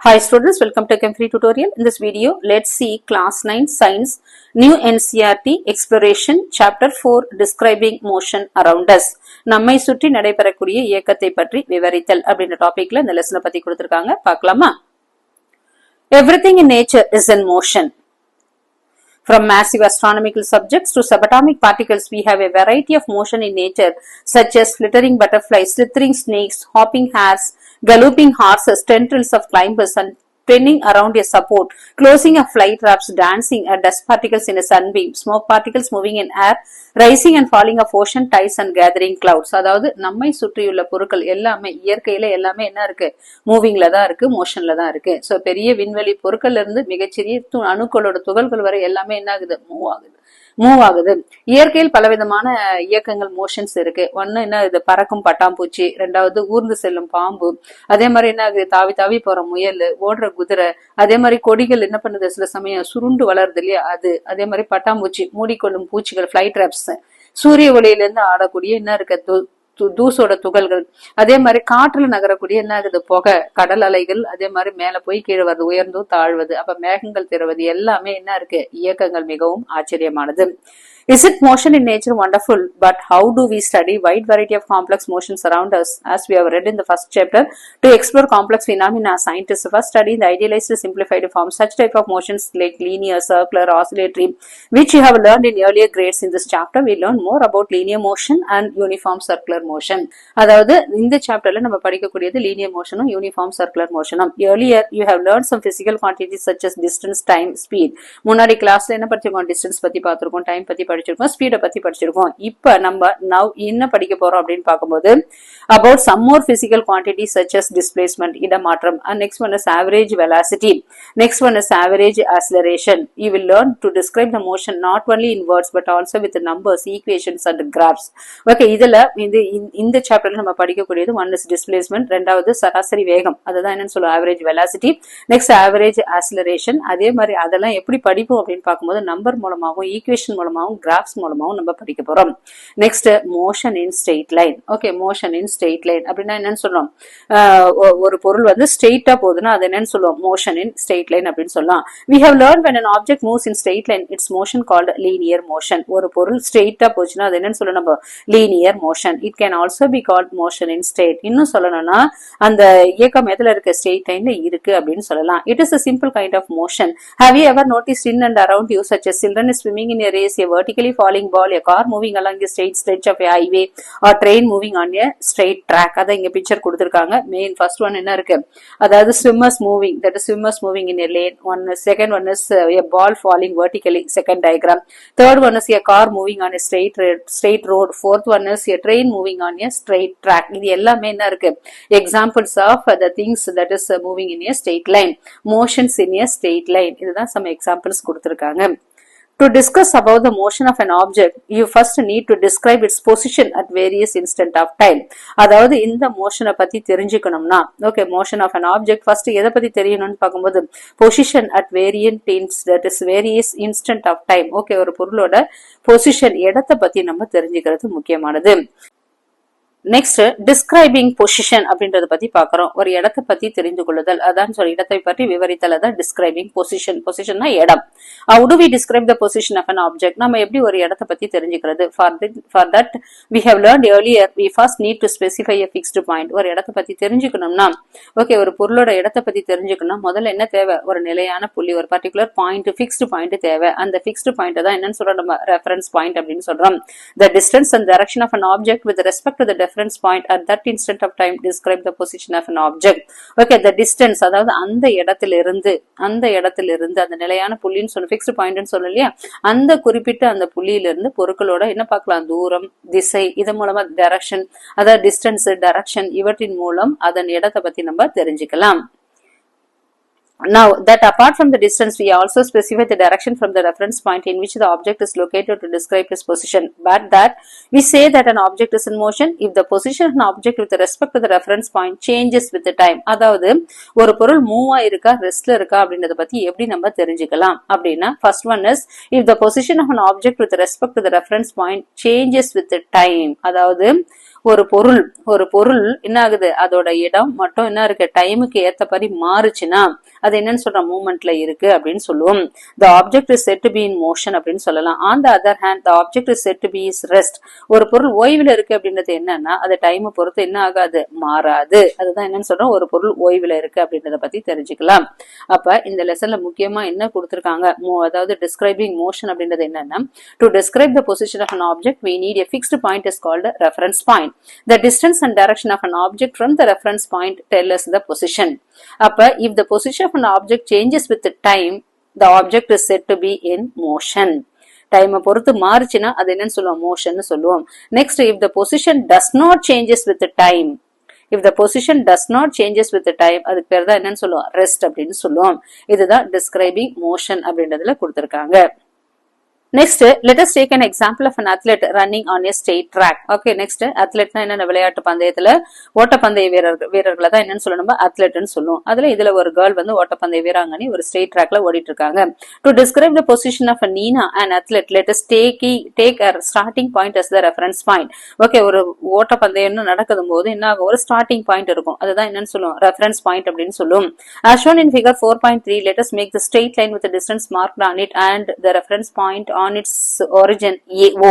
Hi students, welcome to Chem Free tutorial. In this video, let's see class 9 science new NCERT exploration chapter 4 describing motion around us. நம்மை சுற்றி நடைபெறக்கூடிய இயக்கத்தை பற்றி விவரித்தல் அப்படின்ற டாபிக்ல இந்த லெசனை பத்தி கொடுத்திருக்காங்க. பார்க்கலாமா? Everything in nature is in motion. From massive astronomical subjects to subatomic particles, we have a variety of motion in nature, such as flittering butterflies, slithering snakes, hopping hares, galloping horses, tendrils of climbers, and spinning around a support, closing of fly traps, dancing at dust particles in a sunbeam, smoke particles moving in air, rising and falling of ocean tides and gathering clouds. அதாவது நம்மை சுற்றியுள்ள பொருட்கள் எல்லாமே இயற்கையில எல்லாமே என்ன இருக்கு, மூவிங்ல தான் இருக்கு, மோஷன்ல தான் இருக்கு. சோ பெரிய விண்வெளி பொருட்கள்ல இருந்து மிகச்சிறிய அணுக்களோட துகள்கள் வரை எல்லாமே என்ன ஆகுது, மூவ் ஆகுது. இயற்கையில் பலவிதமான இயக்கங்கள் மோஷன்ஸ் இருக்கு. ஒன்னு என்ன, இது பறக்கும் பட்டாம்பூச்சி, ரெண்டாவது ஊர்ந்து செல்லும் பாம்பு, அதே மாதிரி என்ன ஆகுது, தாவி தாவி போற முயல், ஓடுற குதிரை, அதே மாதிரி கொடிகள் என்ன பண்ணுது, சில சமயம் சுருண்டு வளருது இல்லையா அது, அதே மாதிரி பட்டாம்பூச்சி, மூடிக்கொள்ளும் பூச்சிகள், ஃபிளை ட்ராப்ஸ், சூரிய ஒளியில இருந்து ஆடக்கூடிய என்ன இருக்கு, தூசோட துகள்கள், அதே மாதிரி காற்றுல நகரக்கூடிய என்ன ஆகுது, புகை, கடல் அலைகள், அதே மாதிரி மேல போய் கீழே வருது, உயர்ந்தும் தாழ்வது, அப்ப மேகங்கள் திரவது, எல்லாமே என்ன இருக்கு, இயக்கங்கள் மிகவும் ஆச்சரியமானது. Is it motion in nature wonderful? But how do we study wide variety of complex motions around us? As we have read in the first chapter, to explore complex phenomena, scientists first study the idealized simplified form. Such type of motions like linear, circular, oscillatory, which you have learned in earlier grades. In this chapter, we learn more about linear motion and uniform circular motion. அதாவது இந்த சாப்டர்ல நம்ம படிக்கக்கூடியது linear motion, uniform circular motion. Earlier, you have learned some physical quantities such as distance, time, speed. முன்னாடி கிளாஸ்ல என்ன படிச்சிருக்கோம், distance பத்தி பார்த்திருக்கோம், time பத்தி படிச்சிருக்கோம், ஸ்பீட பத்தி படிச்சிருக்கோம். இப்ப நம்ம now என்ன படிக்க போறோம் அப்படின்னு பார்க்கும்போது about some more physical quantities such as displacement, இடமாற்றம், and next one is average velocity, next one is average acceleration. You will learn to describe the motion not only in words but also with the numbers, equations and graphs. Okay, இதுல இந்த சாப்டர்ல நம்ம படிக்கக்கூடியது one is displacement, ரெண்டாவது சராசரி வேகம், அதுதான் என்னன்னு சொல்லுவோம் average velocity, next average acceleration. அதே மாதிரி அதெல்லாம் எப்படி படிப்போம் அப்படின்னு பார்க்கும்போது நம்பர் மூலமாகவும் ஈக்குவேஷன் மூலமாகவும் கிராஃப்ஸ் மூலமாகவும் நம்ம படிக்க போறோம். நெக்ஸ்ட் மோஷன் இன் ஸ்ட்ரெயிட் லைன். ஓகே, மோஷன் இன் ஸ்ட்ரெயிட் லைன் அப்படின்னா என்னன்னு சொல்லுவோம், ஒரு பொருள் வந்து ஸ்ட்ரெயிட்டா போகுதுன்னா அது என்னன்னு சொல்லுவோம், மோஷன் இன் ஸ்ட்ரெயிட் லைன் அப்படின்னு சொல்லலாம். We have learned when an object moves in straight line, its motion called linear motion. ஒரு பொருள் ஸ்ட்ரெயிட்டா போச்சுன்னா அது என்னன்னு சொல்லணும், நம்ம linear motion. It can also be called motion in straight. இன்னும் சொல்லணும்னா அந்த இயக்கம் எதுல இருக்கு, ஸ்ட்ரெயிட் லைன்ல இருக்கு அப்படின்னு சொல்லலாம். It is a simple kind of motion. Have you ever noticed in and around you such as children is swimming in a race, a vertically falling ball, a car moving along a straight stretch of a highway, or train moving on a straight track? அத இங்க picture கொடுத்திருக்காங்க. Main first one என்ன இருக்கு, அதாவது swimmers moving, that is swimmers moving in a lane. Second one is a ball falling vertically, second diagram. Third one is a car moving on a straight road. Fourth one is a train moving on a straight track. இது எல்லாமே என்ன இருக்கு, examples of the things that is moving in a straight line, motions in a straight line. இதுதான் some examples கொடுத்திருக்காங்க. To discuss about the motion of an object, you first need to describe its position at various instant of time. அதாவது இந்த மோஷனை பத்தி தெரிஞ்சுக்கணும்னா, okay, motion of an object first எதை பத்தி தெரியணும்னு பார்க்கும்போது position at that is various instant of time. Okay, ஒரு பொருளோட பொசிஷன், இடத்தை பத்தி நம்ம தெரிஞ்சுக்கிறது முக்கியமானது. நெக்ஸ்ட் டிஸ்கிரைபிங் பொசிஷன் அப்படின்றத பத்தி பாக்குறோம். ஒரு இடத்தை பத்தி தெரிந்து கொள்ளுதல், அதான் சொல்லி இடத்தை பற்றி விவரித்தல், அதான் டிஸ்கிரைபிங் பொசிஷன். பொசிஷன்னா இடம். How do we describe the position of an object? நம்ம எப்படி ஒரு இடத்தை பத்தி தெரிஞ்சுக்கிறது? For that we have learned earlier, we first need to specify a fixed point. ஒரு இடத்தை பத்தி தெரிஞ்சுக்கணும்னா, ஓகே, ஒரு பொருளோட இடத்தை பத்தி தெரிஞ்சுக்கணும், முதல்ல என்ன தேவை, ஒரு நிலையான புள்ளி, ஒரு பர்டிகுலர் பாயிண்ட், ஃபிக்ஸ்டு பாயிண்ட் தேவை. அந்த ஃபிக்ஸ்டு பாயிண்ட் தான் என்னன்னு சொல்றோம், நம்ம ரெஃபரன்ஸ் பாயிண்ட் அப்படின்னு சொல்றோம். The distance and direction of an object with respect to the reference point at that instant of time describe the position of an object. Okay, the distance, அதாவது அந்த இடத்திலிருந்து அந்த நிலையான புள்ளின்னு சொல்ல, ஃபிக்ஸ்டு பாயிண்ட்னு சொல்ல இல்லையா, அந்த குறிப்பிட்ட அந்த புள்ளியிலிருந்து பொருட்களோட என்ன பார்க்கலாம், தூரம், திசை, இது மூலமா டைரக்ஷன், அதாவது டிஸ்டன்ஸ், டைரக்ஷன், இவற்றின் மூலம் அதன் இடத்தை பத்தி நம்ம தெரிஞ்சுக்கலாம். Now that apart from the distance, we also specify the direction from the reference point in which the object is located to describe its position. But that we say that an object is in motion if the position of an object with respect to the reference point changes with the time. அதாவது ஒரு பொருள் move ஆயிருக்கா, ரெஸ்ட்ல இருக்கா அப்படின்றத பத்தி எப்படி நம்ம தெரிஞ்சுக்கலாம் அப்படின்னா, first one is if the position of an object with respect to the reference point changes with the time. அதாவது ஒரு பொருள் என்ன ஆகுது, அதோட இடம் மட்டும் என்ன இருக்கு, டைமுக்கு ஏத்தபடி மாறுச்சுன்னா அது என்னன்னு சொல்றோம், மூவ்மெண்ட்ல இருக்கு அப்படின்னு சொல்லுவோம். the object is said to be in motion அப்படின்னு சொல்லலாம். on the other hand the object is said to be is rest. ஒரு பொருள் ஓய்வுல இருக்கு அப்படின்றது என்னன்னா அது டைம் பொறுத்து என்ன ஆகாது, மாறாது. அதுதான் என்னன்னு சொல்றோம், ஒரு பொருள் ஓய்வுல இருக்கு அப்படின்றத பத்தி தெரிஞ்சுக்கலாம். அப்ப இந்த லெசன்ல முக்கியமா என்ன கொடுத்திருக்காங்க, அதாவது describing motion அப்படின்றது என்னன்னா, to describe the position of an object we need a fixed point is called a reference point. The distance and direction of an object from the reference point tell us the position. அப்ப if the position of an object changes with the time, the object is said to be in motion. டைமை பொறுத்து மாறுச்சுன்னா அது என்னன்னு சொல்லுவோம், motion சொல்லுவோம். Next, if the position does not changes with the time, if the position does not changes with the time, அதுக்கு பேர் தான் என்னன்னு சொல்லுவோம், ரெஸ்ட் அப்படின்னு சொல்லுவோம். இதுதான் describing motion அப்படின்றதுல கொடுத்திருக்காங்க. Next, let us take an example of an athlete running on a straight track. Okay, next, athlete na enna விளையாட்டு பந்தயத்துல ஓட்டப்பந்தய வீரர்களை தான் என்னன்னு சொல்லணும், athlete ன்னு சொல்லுவோம். அதுல இதுல ஒரு girl வந்து ஓட்டப்பந்தய வீராங்கனை ஒரு straight trackல ஓடிட்டு இருக்காங்க. To describe the position of a Nina, an athlete, let us take a starting point as the reference point. Okay, ஒரு ஓட்டப்பந்தயம் நடக்கும் போது என்ன ஆகும், ஒரு starting point இருக்கும். அதுதான் என்னன்னு சொல்லுவோம், reference point அப்படின்னு சொல்லுவோம். As shown in figure 4.3, let us make the straight line with the distance marked on it and the reference point on its origin O.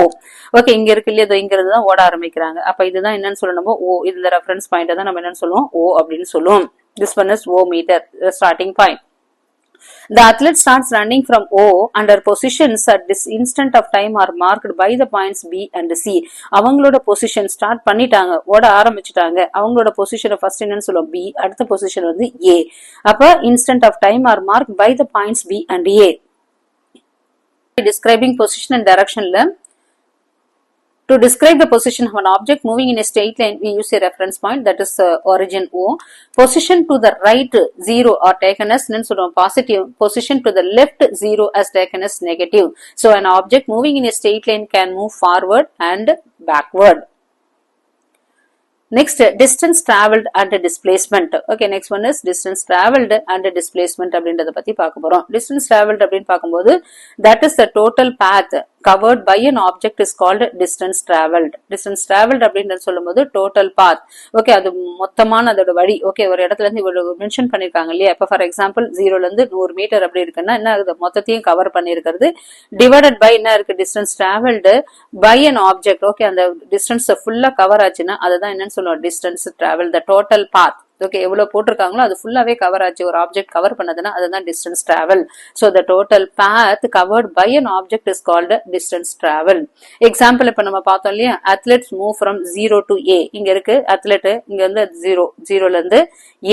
Okay, இங்க இருக்கு இல்லையா, இங்கிறது தான் ஓட ஆரம்பிக்கிறாங்க. அப்ப இதுதான் என்னன்னு சொல்லணும், O. இந்த ரெஃபரன்ஸ் பாயிண்ட் தான் நம்ம என்னன்னு சொல்லுவோம், O அப்படின்னு சொல்லுவோம். This one is O meter, the starting point. The athlete starts running from O and her positions at this instant of time are marked by the points B and C. அவங்களோட position start பண்ணிட்டாங்க, ஓட ஆரம்பிச்சுட்டாங்க. அவங்களோட பொசிஷனை first என்னன்னு சொல்லுவோம், B. அடுத்த position வந்து A. அப்ப instant of time are marked by the points B and A. Describing position and direction la, to describe the position of an object moving in a straight line we use a reference point, that is origin O. Position to the right 0 are taken as positive, position to the left 0 as taken as negative. So an object moving in a straight line can move forward and backward. Next, distance traveled and displacement. Okay, next one is distance traveled and displacement அப்படின்றத பத்தி பார்க்க போறோம். Distance traveled அப்படின்னு பார்க்கும்போது, that is the total path covered by an object is called distance traveled. Distance traveled அப்படின்னு சொல்லும்போது total path. Okay, அது மொத்தமான அதோட வழி. ஓகே, ஒரு இடத்துல இருந்து இவ்வளவு மென்ஷன் பண்ணிருக்காங்க இல்லையா. இப்ப ஃபார் எக்ஸாம்பிள் 0ல இருந்து 100 மீட்டர் அப்படி இருக்குன்னா என்ன ஆகுது, மொத்தத்தையும் கவர் பண்ணிருக்கிறது டிவைடட் பை என்ன இருக்கு, distance traveled by an object. Okay, அந்த டிஸ்டன்ஸ் ஃபுல்லா கவர் ஆச்சுன்னா அதுதான் என்னன்னு சொல்லுவோம், distance traveled, the total path. Okay, எவ்வளவு போட்டிருக்காங்களோ அது ஃபுல்லாவே கவர் ஆச்சு, ஒரு ஆப்ஜெக்ட் கவர் பண்ணதுன்னா அதுதான் distance travel. So the total path covered by an object is called distance travel. Example இப்ப நம்ம பார்த்தோம் இல்லையா, athletes move from 0 to A. இங்க இருக்கு athlete, இங்க வந்து 0ல இருந்து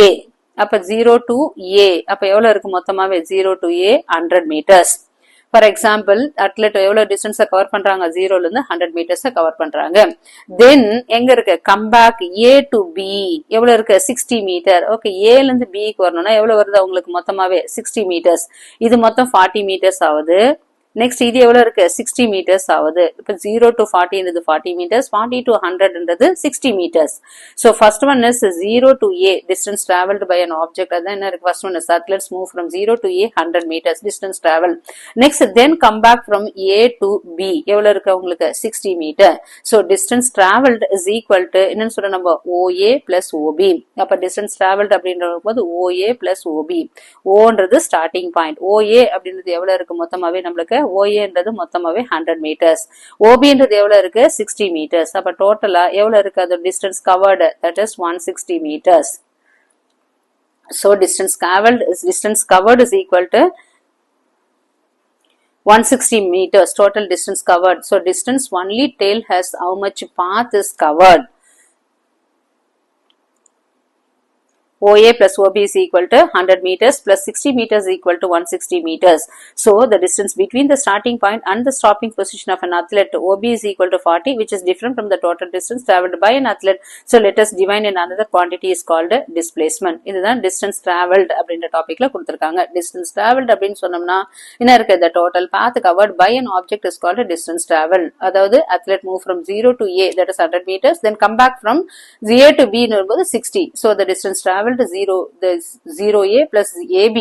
A. அப்ப 0 to A, அப்ப எவ்வளவு இருக்கு மொத்தமாவே, 0 to A 100 meters. For example athlete எவ்வளவு டிஸ்டன்ஸை கவர் பண்றாங்க, 0ல இருந்து 100 மீட்டர்ஸை கவர் பண்றாங்க. தென் எங்க இருக்கு, come back A to B எவ்வளவு இருக்கு, 60 மீட்டர். ஓகே, ஏல இருந்து பிக்கு வரணும்னா எவ்வளவு வருது அவங்களுக்கு மொத்தமாவே, 60 மீட்டர்ஸ். இது மொத்தம் 40 மீட்டர்ஸ் ஆகுது. நெக்ஸ்ட் இது எவ்வளவு இருக்கு, 60 மீட்டர்ஸ் ஆகுது. இப்ப 0 to 40 40 metres, 40 to 100 60 metres. So first one is 0 to A, distance traveled by an object. அதான் என்ன இருக்கு, first one is athletes move from 0 to A 100 meters distance travel. Next then come back from A to B எவ்வளவு இருக்கு உங்களுக்கு, 60 metre. So distance traveled is equal to என்னன்னு சொல்ற நம்ம, OA plus OB. அப்ப distance traveled அப்படின்ற போது OA plus OB. Oன்றது ஸ்டார்டிங் பாயிண்ட், OA அப்படின்றது எவ்வளவு இருக்கு மொத்தமாவே நம்மளுக்கு, OAன்றது மொத்தமாவே 100 meters. OBன்றது எவ்வளவு இருக்கு, 60 meters. அப்ப டோட்டலா எவ்வளவு இருக்கு அது distance covered, that is 160 meters. So distance covered is equal to 160 meters, total distance covered. So distance only tell us how much path is covered. OA plus OB is equal to 100 meters plus 60 meters is equal to 160 meters. So the distance between the starting point and the stopping position of an athlete, OB is equal to 40, which is different from the total distance traveled by an athlete. So let us divide in another quantity is called displacement. இதுதான் distance traveled அப்படின்ற டாபிக்ல கொடுத்திருக்காங்க. Distance traveled அப்படின்னு சொன்னோம்னா என்ன இருக்கு, the total path covered by an object is called distance travel. அதாவது athlete move from 0 to A, that is 100 meters, then come back from A to B வரும்போது 60. So the distance traveled to 0A plus AB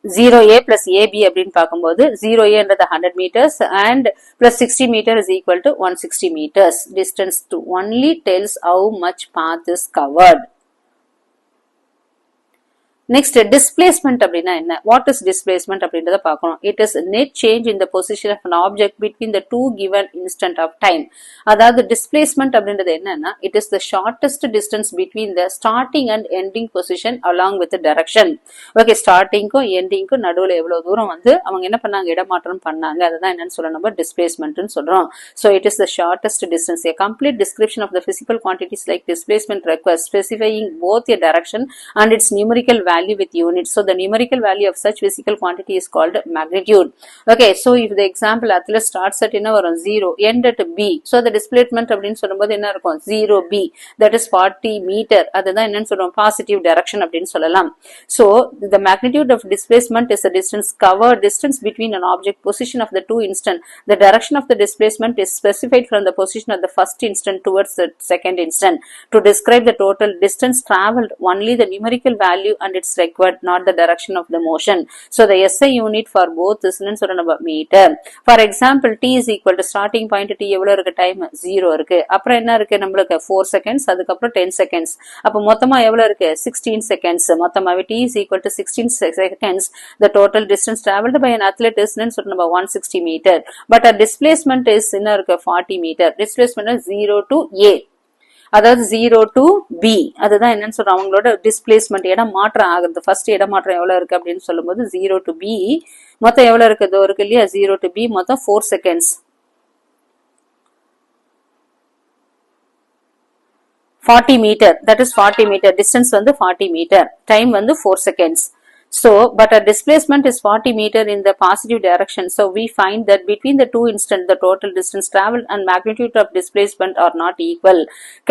0a plus ab அப்படின்னு பார்க்கும்போது 0a என்றது 100 meters and plus 60 meter is equal to 160 meters. Distance to only tells how much path is covered. Next, displacement அப்படினா என்ன? What is displacement அப்படின்றத பார்க்கணும். It is net change in the position of an object between the two given instant of time. அதாவது displacement அப்படின்றது என்னன்னா, it is the shortest distance between the starting and ending position along with the direction. Okay, startingக்கும் endingக்கும் நடுவுல எவ்வளவு தூரம் வந்து அவங்க என்ன பண்ணாங்க, இடமாற்றம் பண்ணாங்க. அதுதான் என்னன்னு சொல்ல நம்ம displacementன்னு சொல்றோம். So it is the shortest distance. A complete description of the physical quantities like displacement requires specifying both a direction and its numerical value with units. So the numerical value of such physical quantity is called magnitude. Okay, so if the example athla starts at என்ன வரும் 0 end at b, so the displacement அப்படினு சொல்லும்போது என்ன இருக்கும் 0b, that is 40 meter. அதுதான் என்னன்னு சொல்றோம் positive direction அப்படினு சொல்லலாம். So the magnitude of displacement is the distance covered, distance between an object position of the two instant. The direction of the displacement is specified from the position of the first instant towards the second instant. To describe the total distance traveled, only the numerical value and its required, not the direction of the motion. So the SI unit for both is meter. For example, t is equal to starting point t எவ்வளவு இருக்கு time 0 இருக்கு. அப்புறம் என்ன இருக்கு நம்மளுக்கு 4 seconds, அதுக்கு அப்புறம் 10 seconds. அப்ப மொத்தமா எவ்வளவு இருக்கு 16 seconds. மொத்தமாவே t is equal to 16 seconds. The total distance traveled by an athlete is 160 meter. But a displacement is என்ன இருக்கு 40 meter. Displacement is 0 to a. அதாவது 0 to b. அதுதான் என்னன்னு சொல்றோம் அவங்களோட டிஸ்பிளேஸ்மெண்ட் இடம் மாற்றம் ஆகுது. ஃபர்ஸ்ட் இடம் மாற்றம் எவ்வளவு இருக்கு அப்படின்னு சொல்லும்போது 0 to b மொத்தம் எவ்வளவு இருக்கு இதோ இருக்கு இல்லையா 0 to b மொத்தம் 4 seconds. 40 meter, that is 40 meter. Distance வந்து 40 meter. Time வந்து 4 seconds. So, but a displacement is 40 meter in the positive direction. So, we find that between the two instants, the total distance traveled and magnitude of displacement are not equal.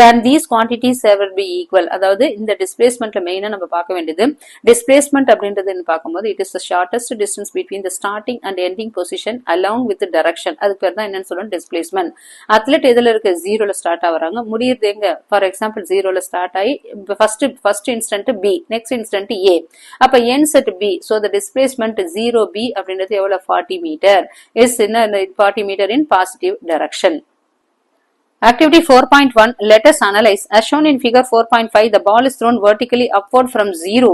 Can these quantities ever be equal? அதாவது இந்த displacement மெயினா நம்ம பார்க்க வேண்டியது displacement அப்படின்றதுன்னு பார்க்கும்போது it is the shortest distance between the starting and ending position along with the direction. அதுக்கு பேர் தான் என்னன்னு சொல்றோம் displacement. அத்லெட் எதுல இருக்கு 0ல ஸ்டார்ட் ஆவறாங்க, முடியுது எங்க ஃபார் எக்ஸாம்பிள் 0ல ஸ்டார்ட் ஆகி first instant b, next instant a. அப்ப ends at b, so the displacement 0b அப்படின்றது எவ்வளவு 40 meter is in 40 meter in positive direction. Activity 4.1, let us analyze. As shown in figure 4.5, the ball is thrown vertically upward from 0.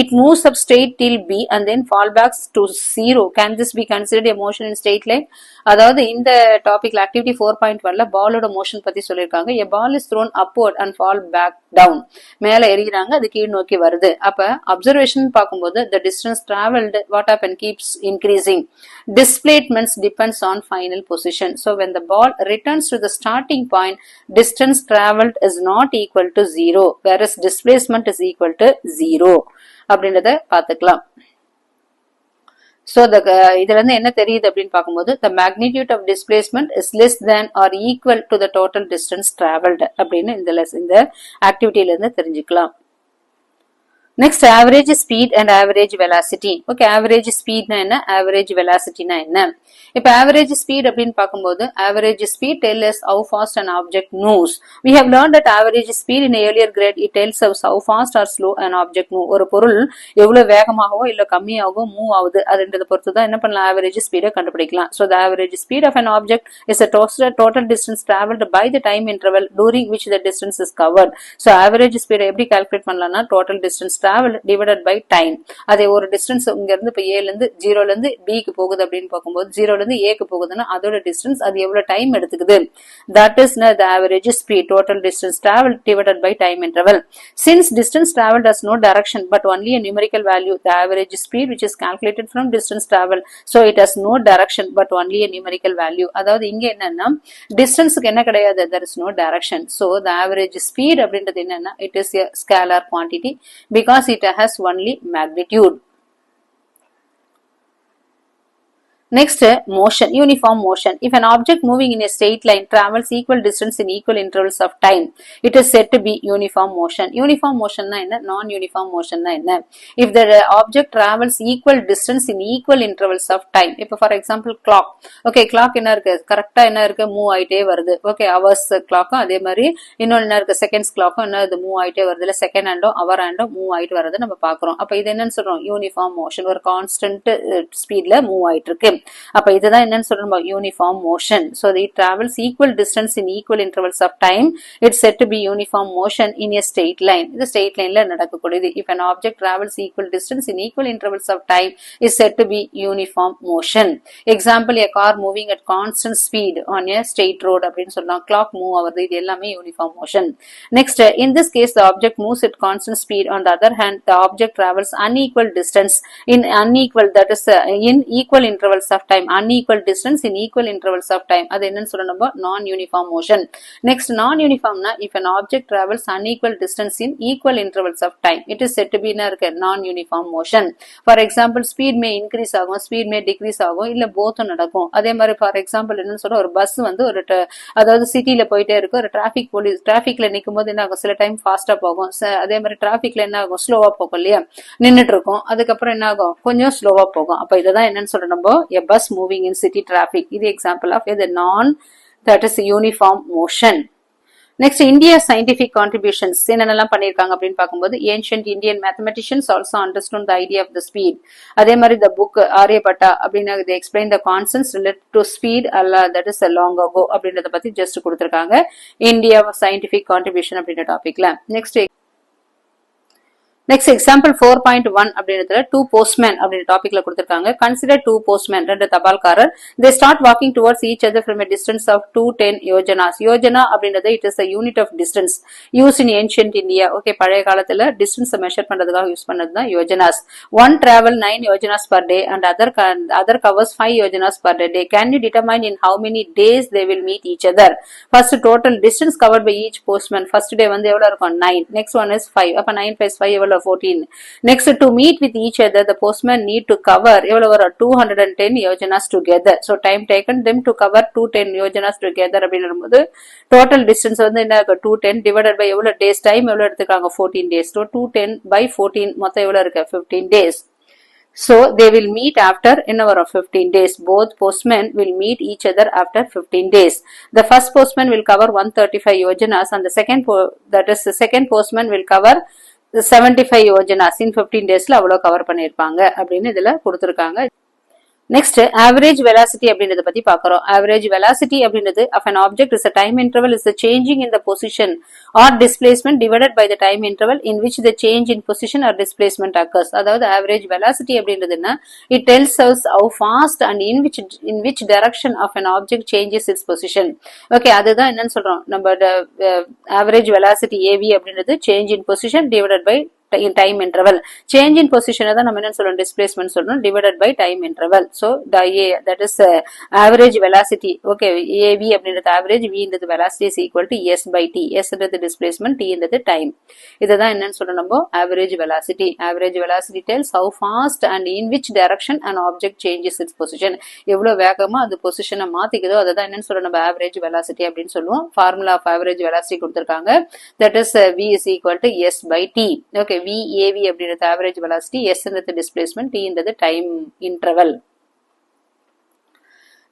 It moves up straight till b and then fall back to 0. Can this be considered a motion in straight line? அதாவது இந்த டாபிக்ல activity 4.1ல பாலோட motion பத்தி சொல்லிருக்காங்க. A ball is thrown upward and fall back down. மேல எறிகிறாங்க, அது கீழ் நோக்கி வருது. அப்ப அப்சர்வேஷன் பார்க்கும்போது the distance traveled what happen keeps increasing. Displacement depends on final position. So when the ball returns to the starting point, distance traveled is not equal to 0, whereas displacement is equal to 0. அப்படின்றத பார்த்துக்கலாம். So இதுல இருந்து என்ன தெரியுது அப்படின்னு பார்க்கும்போது the magnitude of displacement is less than or equal to the total distance traveled அப்படின்னு இந்த ஆக்டிவிட்டியில இருந்து தெரிஞ்சுக்கலாம். Next, average speed and average velocity. Okay, average speed na enna, average velocity na enna. இப்ப average speed அப்படின்னு பார்க்கும்போது average speed tells us how fast an object moves. We have learned that average speed in earlier grade, it tells us how fast or slow an object move. ஒரு பொருள் எவ்வளவு வேகமாகவோ இல்ல கம்மியாகவோ move ஆகுது அதுன்றத பொறுத்து தான் என்ன பண்ணலாம் average speed கண்டுபிடிக்கலாம். So the average speed of an object is the total distance traveled by the time interval during which the distance is covered. So average speed எப்படி கால்குலேட் பண்ணலாம்னா total distance traveled divided by time. அதே ஒரு distance இங்க இருந்து இப்ப a ல இருந்து 0ல இருந்து b க்கு போகுது அப்படின்னு பார்க்கும்போது 0ல இருந்து a க்கு போகுதுன்னா அதோட distance அது எவ்வளவு டைம் எடுத்துக்குது. That is the average speed, total distance traveled divided by time interval. Since distance traveled has no direction but only a numerical value, the average speed which is calculated from distance traveled, so it has no direction but only a numerical value. அதாவது இங்க என்னன்னா டிஸ்டன்ஸ்க்கு என்ன கிடையாது, there is no direction. So the average speed அப்படின்றது என்னன்னா it is a scalar quantity because it has only magnitude. Next, motion, uniform motion. If an object moving in a straight line travels equal distance in equal intervals of time, it is said to be uniform motion. Uniform motion na enna, non-uniform motion na enna. If the object travels equal distance in equal intervals of time, இப்போ for example clock, okay, clock என்ன இருக்கு, கரெக்டா என்ன இருக்கு, move ஆயிட்டே வருது, okay, hours clock அதே மாதிரி இன்னொன்று என்ன இருக்கு, செகண்ட்ஸ் clock என்ன இது மூவ் ஆயிட்டே வருது, இல்ல செகண்ட் ஹேண்டோ அவர் ஹேண்டோ மூவ் ஆயிட்டு வரது நம்ம பாக்குறோம். அப்ப இது என்னன்னு சொல்றோம், யூனிஃபார்ம் மோஷன், ஒரு கான்ஸ்டன்ட் ஸ்பீட்ல மூவ் ஆயிட்டு இருக்கு. அப்ப இதுதான் என்னன்னு சொல்றோம், uniform motion. So it travels equal distance in equal intervals of time. It's said to be uniform motion in a straight line. இது straight lineல நடக்கக்கூடியது. If an object travels equal distance in equal intervals of time is said to be uniform motion. Example, a car moving at constant speed on a straight road அப்படின்னு சொல்லலாம். Clock move ஆகுது, இது எல்லாமே uniform motion. Next, in this case the object moves at constant speed. On the other hand, the object travels unequal distance in unequal, that is in equal intervals of time, unequal distance in equal intervals of time. அது என்னன்னு சொல்லணும், non-uniform motion. Next, non-uniform na, if an object travels unequal distance in equal intervals of time, it is said to be non-uniform motion. For example, speed may increase ஆகும், speed may decrease ஆகும், இல்ல both நடக்கும். அதே மாதிரி for example என்னன்னு சொல்ற, ஒரு bus வந்து ஒரு அதாவது சிட்டில போயிட்டே இருக்கு, ஒரு டிராபிக் போலீஸ் டிராபிக்ல நிக்கும் போது என்ன ஆகும், சில டைம் ஃபாஸ்டா போகும், அதே மாதிரி டிராபிக்ல என்ன ஆகும், ஸ்லோவா போகும் இல்லையா, நின்னுட்டு இருக்கும், அதுக்கப்புறம் என்ன ஆகும், கொஞ்சம் ஸ்லோவா போகும். அப்ப இததான் என்னன்னு சொல்ற, நம்ம a bus moving in city traffic. இது example of the non, that is uniform motion. Next, India's scientific contributions என்னென்னலாம் பண்ணிருக்காங்க அப்படின்னு பார்க்கும்போது, ancient Indian mathematicians also understood the idea of the speed. அதே மாதிரி the book ஆரியபட்டா அப்படின்னு they explain the constants related to speed, that is long ago அப்படின்றத பத்தி just கொடுத்திருக்காங்க. India scientific contribution அப்படின்ற டாபிக்ல. Next example 4.1 அப்படின்றதுல two postmen அப்படின்ற டாபிக்ல கொடுத்திருக்காங்க. Consider two postmen, ரெண்டு தபால்காரர். They start walking towards each other from a distance of 210 yojanas. Yojana அப்படின்றது it is a unit of distance used in ancient India. Okay, பழைய காலத்துல distance measure பண்றதுக்காக use பண்ணதுதான் yojanas. One travel 9 yojanas per day and other covers 5 yojanas per day. Can you determine in how many days they will meet each other? First, total distance covered by each postman. First day வந்து எவ்வளவு இருக்கும், 9. Next one is 5. அப்ப 9 plus 5 எவ்வளவு, 14. Next, to meet with each other, the postman need to cover 210 yojanas together. So time taken them to cover 210 yojanas together அப்படின்னும்போது total distance வந்து என்ன இருக்கு, 210 divided by எவ்வளவு days, time எவ்வளவு எடுத்துக்காங்க, 14 days. So 210 by 14 மொத்தம் எவ்வளவு இருக்கு, 15 days. So they will meet after in over 15 days. Both postmen will meet each other after 15 days. The first postman will cover 135 yojanas and the second postman will cover 75 yojanas in 15 daysல அவ்வளவு cover பண்ணிருப்பாங்க அப்படின்னு இதுல கொடுத்திருக்காங்க. Next, average velocity அப்படின்றத பத்தி பார்க்கிறோம். Average velocity அப்படின்றது of an object is a time interval is the changing in the position or displacement divided by the time interval in which the change in position or displacement occurs. அதாவது average velocity அப்படின்றதுன்னா it tells us how fast and in which direction of an object changes its position. Okay, அதுதான் என்னன்னு சொல்றோம், நம்ம average velocity AV அப்படின்றது change in position divided by in time interval. Change in position தான் நம்ம என்ன சொல்றோம், displacement சொல்றோம், divided by time interval. So the A, that is average velocity. Okay, AV அப்படின்றது average, V என்றது velocity is equal to S by T. S என்றது displacement, T என்றது time. இதுதான் என்னன்னு சொல்றோம் நம்ம average velocity. Average velocity tells how fast and in which direction an object changes its position. எவ்வளவு வேகமா அது பொசிஷனை மாத்திக்குதோ அதுதான் என்னன்னு சொல்றோம் நம்ம average velocity அப்படின்னு சொல்லுவோம். Formula of average velocity கொடுத்திருக்காங்க. That is V is equal to S by T. Okay, VAV அப்படின்றது average velocity, S என்றது displacement, T என்றது time interval.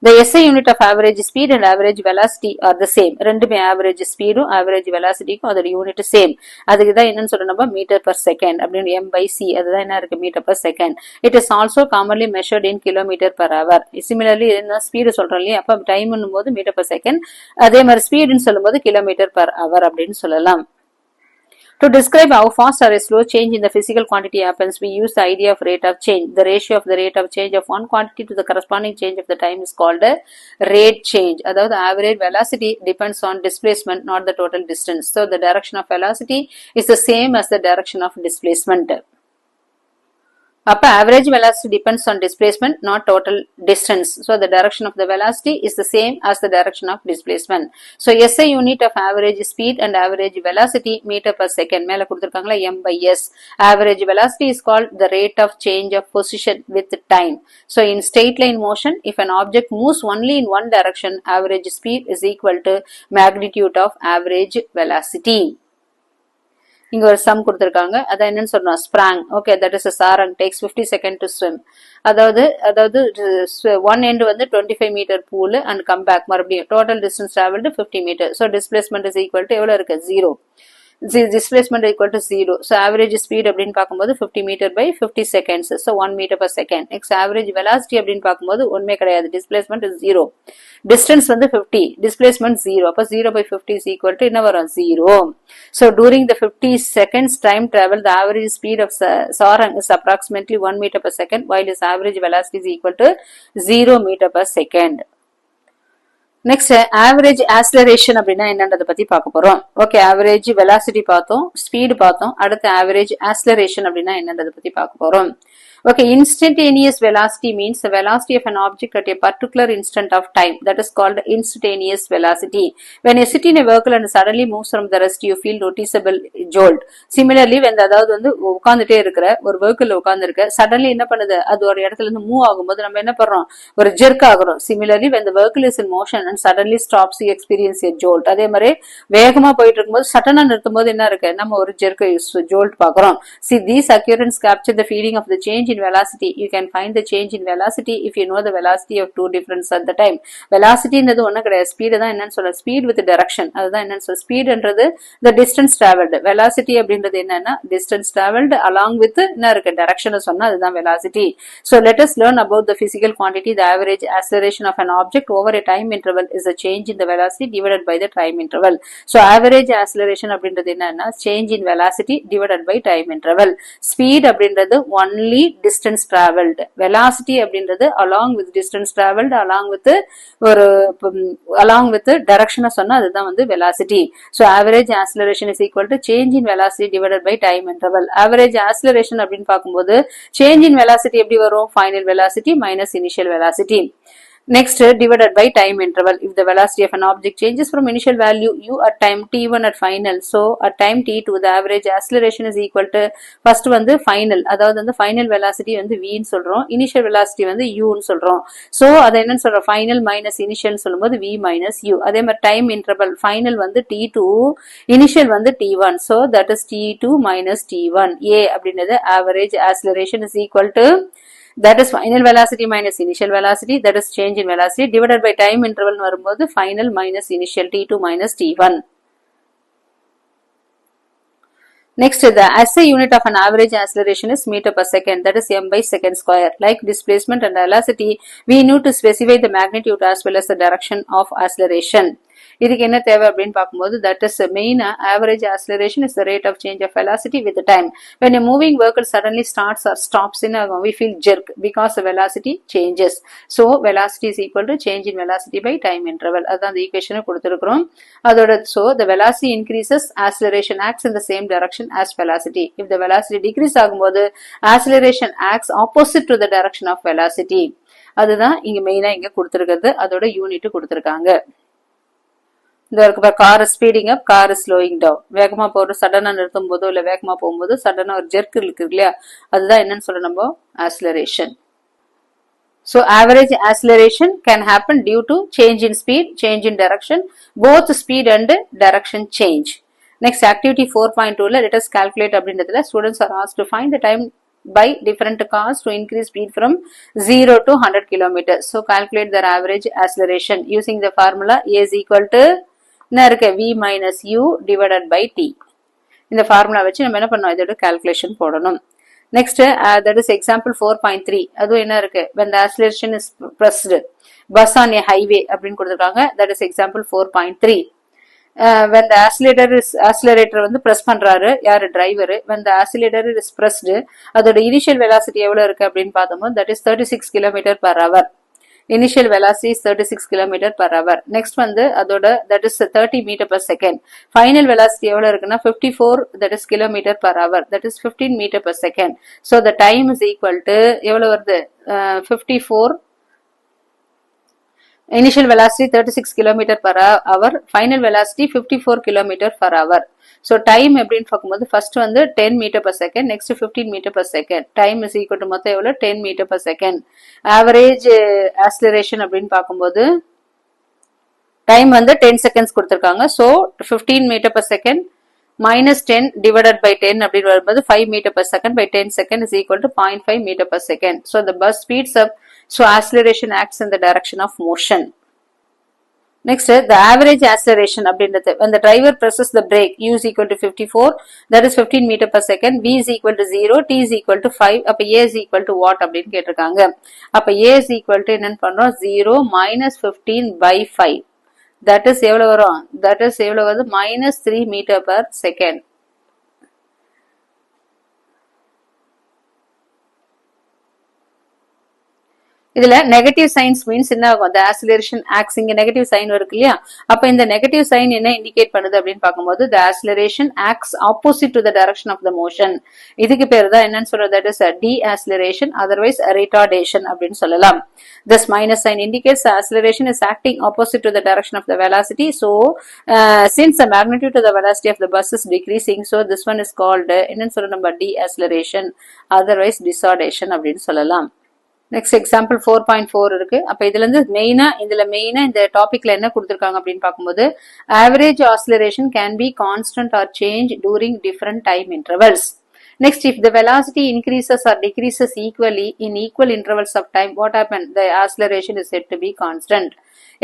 The SI unit of average speed and average velocity are the same. ரெண்டுமே average speed average velocity அதோட unit same. அதுக்குதான் என்னன்னு சொல்றோம் நம்ம meter per second அப்படின்னு M by C, அதுதான் என்ன இருக்கு, meter per second. It is also commonly measured in kilometer per hour. Similarly என்ன speed சொல்றோம் இல்லையா, அப்ப time போது meter per second, அதே மாதிரி speed ன்னு சொல்லும்போது kilometer per hour அப்படின்னு சொல்லலாம். To describe how fast or a slow change in the physical quantity happens, we use the idea of rate of change. The ratio of the rate of change of one quantity to the corresponding change of the time is called a rate change. அதாவது average velocity depends on displacement, not the total distance. So the direction of velocity is the same as the direction of displacement. அப்ப average velocity depends on displacement, not total distance. So the direction of the velocity is the same as the direction of displacement. So SI unit of average speed and average velocity meter per second. மேல கொடுத்திருக்காங்களா m by s. Average velocity is called the rate of change of position with time. So in straight line motion, if an object moves only in one direction, average speed is equal to magnitude of average velocity. இங்க ஒரு some கொடுத்திருக்காங்க. அத என்னன்னு சொன்னோம், sprang. Okay, that is a sarang takes 50 seconds to swim. அதாவது one end வந்து 25 meter pool and come back மறுபடியும் total distance traveled 50 meter. So displacement is equal to எவ்வளவு இருக்கு, 0. Displacement equal to 0. So average speed அப்படின்னு பார்க்கும்போது 50 meter by 50 seconds. So 1 meter per second. Next average velocity அப்படின்னு பார்க்கும்போது ஒண்ணுமே கிடையாது. Displacement is 0. Distance வந்து 50. Displacement 0. அப்ப 0 by 50 is equal to என்ன வரும், 0. So during the 50 seconds time travel, the average speed of sarang is approximately 1 meter per second, while its average velocity is equal to 0 meter per second. Next, average acceleration அப்படின்னா என்னன்றதை பத்தி பார்க்க போறோம். Okay, average velocity பார்த்தோம், speed பார்த்தோம். அடுத்து average acceleration அப்படின்னா என்னன்றதை பத்தி பார்க்க போறோம். Okay, instantaneous velocity means the velocity of an object at a particular instant of time. That is called instantaneous velocity. When you sit in a vehicle and suddenly moves from the rest, you feel noticeable jolt. Similarly, when அதாவது வந்து உட்கார்ந்துட்டே இருக்கிற ஒரு vehicle உட்கார்ந்துருக்க, suddenly என்ன பண்ணுது, அது ஒரு இடத்துல இருந்து மூவ் ஆகும்போது நம்ம என்ன பண்றோம், ஒரு jerk ஆகுறோம். Similarly, when the vehicle is in motion and suddenly stops, you experience a jolt. அதே மாதிரி வேகமா போயிட்டு இருக்கும்போது சடனா நிறுத்தும் போது என்ன இருக்கு, நம்ம ஒரு jerk jolt பார்க்கிறோம். See, these occurrences capture the feeling of the change in velocity. You can find the change in velocity if you know the velocity of two difference at the time. Velocity ன்றது ஒண்ணு கிடையாது, speed தான் என்னன்னு சொல்ல, speed with direction. அதுதான் என்னன்னு சொல்ல, ஸ்பீட்ன்றது the distance traveled. velocity அப்படின்றது என்னன்னா distance traveled along with என்ன இருக்கு, டைரக்ஷன் சொன்னா அதுதான் velocity. So let us learn about the physical quantity. The average acceleration of an object over a time interval is a change in the velocity divided by the time interval. So average acceleration அப்படின்றது என்னன்னா change in velocity divided by time interval. Speed அப்படின்றது only distance traveled. Velocity அப்படின்றது along with distance traveled along with direction சொன்னா அதுதான் வந்து velocity. So average acceleration is equal to change in velocity divided by time interval. Average acceleration அப்படின்னு பார்க்கும்போது change in velocity எப்படி வரும், final velocity minus initial velocity. Next, divided by time interval. If the velocity of an object changes from initial value u at time t1 at final, so at time t2 the average acceleration is equal to first வந்து final, அதாவது வந்து final velocity வந்து v ன்னு சொல்றோம், initial velocity வந்து u ன்னு சொல்றோம். So அது என்னன்னு சொல்றோம், final minus initial சொல்லும்போது v minus u. அதே மாதிரி time interval, final வந்து t2, initial வந்து t1. So that is t2 minus t1. A அப்படின்றது average acceleration is equal to, that is final velocity minus initial velocity, that is change in velocity divided by time interval வரும்போது final minus initial t2 minus t1. Next, the SI unit of an average acceleration is meter per second, that is m by second square. Like displacement and velocity, we need to specify the magnitude as well as the direction of acceleration. இதுக்கு என்ன தேவை அப்படின்னு பார்க்கும்போது, that is main average acceleration is the rate of change of velocity with the time. When a moving vehicle suddenly starts or stops in we feel jerk because the velocity changes. So velocity is equal to change in velocity by time interval. அதான் அந்த ஈக்குவேஷனை கொடுத்திருக்கிறோம். அதோட so the velocity increases, acceleration acts in the same direction as velocity. If the velocity decrease ஆகும்போது acceleration acts opposite to the direction of velocity. அதுதான் இங்க மெயினா இங்க கொடுத்திருக்கிறது, அதோட யூனிட் கொடுத்திருக்காங்க. கார் ஸ்பீடிங் அப், கார் ஸ்லோயிங் டவுன். வேகமா போற சடனா நிறுத்தும் போதோ இல்ல வேகமா போகும்போது சடனா ஒரு ஜெர்க் இருக்கு இல்லையா, அதுதான் என்னன்னு சொல்ல நம்ம acceleration. So average acceleration can happen due to change in speed, change in direction, both speed and direction change. Next, activity 4.2 let us calculate அப்படின்றதுல students are asked to find the time by different cars to increase speed from 0 to 100 km. So calculate their average acceleration using the formula A is equal to என்ன இருக்கு, v minus u divided by t. இந்த formula வச்சு நம்ம என்ன பண்ணோம், இதோட calculation போடணும். Next, that is example 4.3. அதுவும் என்ன இருக்கு, when the acceleration is pressed, bus on a highway அப்படின்னு கொடுத்திருக்காங்க. That is example 4.3. When the accelerator வந்து press பண்றாரு யாரு, driver. when the accelerator is pressed, அதோட initial velocity எவ்வளவு இருக்கு அப்படின்னு பார்த்தோம், that is 36 km per hour. Initial velocity is 36 km per hour. Next வந்து அதோட that is 30 meter per second. Final velocity எவ்வளவு இருக்குன்னா 54 that is kilometer per hour. That is 15 meter per second. So the time is equal to எவ்வளவு வருது 54. Initial velocity 36 km per hour. Final velocity 54 km per hour. So time எப்படின்னு பார்க்கும்போது first வந்து 10 meter per second, next 15 meter per second. Time is equal to மொத்தம் எவ்வளவு 10 meter per second. Average acceleration அப்படின்னு பார்க்கும்போது time வந்து 10 seconds கொடுத்திருக்காங்க. So 15 meter per second minus 10 divided by 10 அப்படின்னு வரும்போது 5 meter per second by 10 second is equal to 0.5 meter per second. So the bus speeds up. So acceleration acts in the direction of motion. Next, the average acceleration அப்படின்றது when the driver presses the brake, u is equal to 54, that is 15 meter per second, v is equal to 0, t is equal to 5, அப்ப a is equal to what அப்படின்னு கேட்டிருக்காங்க. அப்ப a is equal to என்னன்னு பண்றோம் 0 minus 15 by 5, that is எவ்வளவு வரும், that is எவ்வளவு வருது minus 3 meter per second. இதுல நெகட்டிவ் சைன்ஸ் மீன்ஸ் என்ன ஆகும், the acceleration acts, இங்க நெகட்டிவ் சைன் இருக்கு இல்லையா, அப்ப இந்த நெகட்டிவ் சைன் என்ன இண்டிகேட் பண்ணுது அப்படின்னு பார்க்கும்போது the acceleration acts opposite to the direction of the motion. இதுக்கு பேரு தான் என்னன்னு சொல்றது, that is a deceleration, otherwise a retardation அப்படின்னு சொல்லலாம். This minus sign indicates the acceleration is acting opposite to the direction of the velocity. So since the magnitude of the velocity of the bus is decreasing, so this one is called என்னன்னு சொல்ற நம்ம deceleration, otherwise retardation அப்படின்னு சொல்லலாம். Next example 4.4 இருக்கு. அப்ப இதுல இருந்து மெயினா இந்த டாபிக்ல என்ன கொடுத்திருக்காங்க அப்படின்னு பார்க்கும்போது average acceleration can be constant or change during different time intervals. Next, if the velocity increases or decreases equally in equal intervals of time, what happens? The acceleration is said to be constant.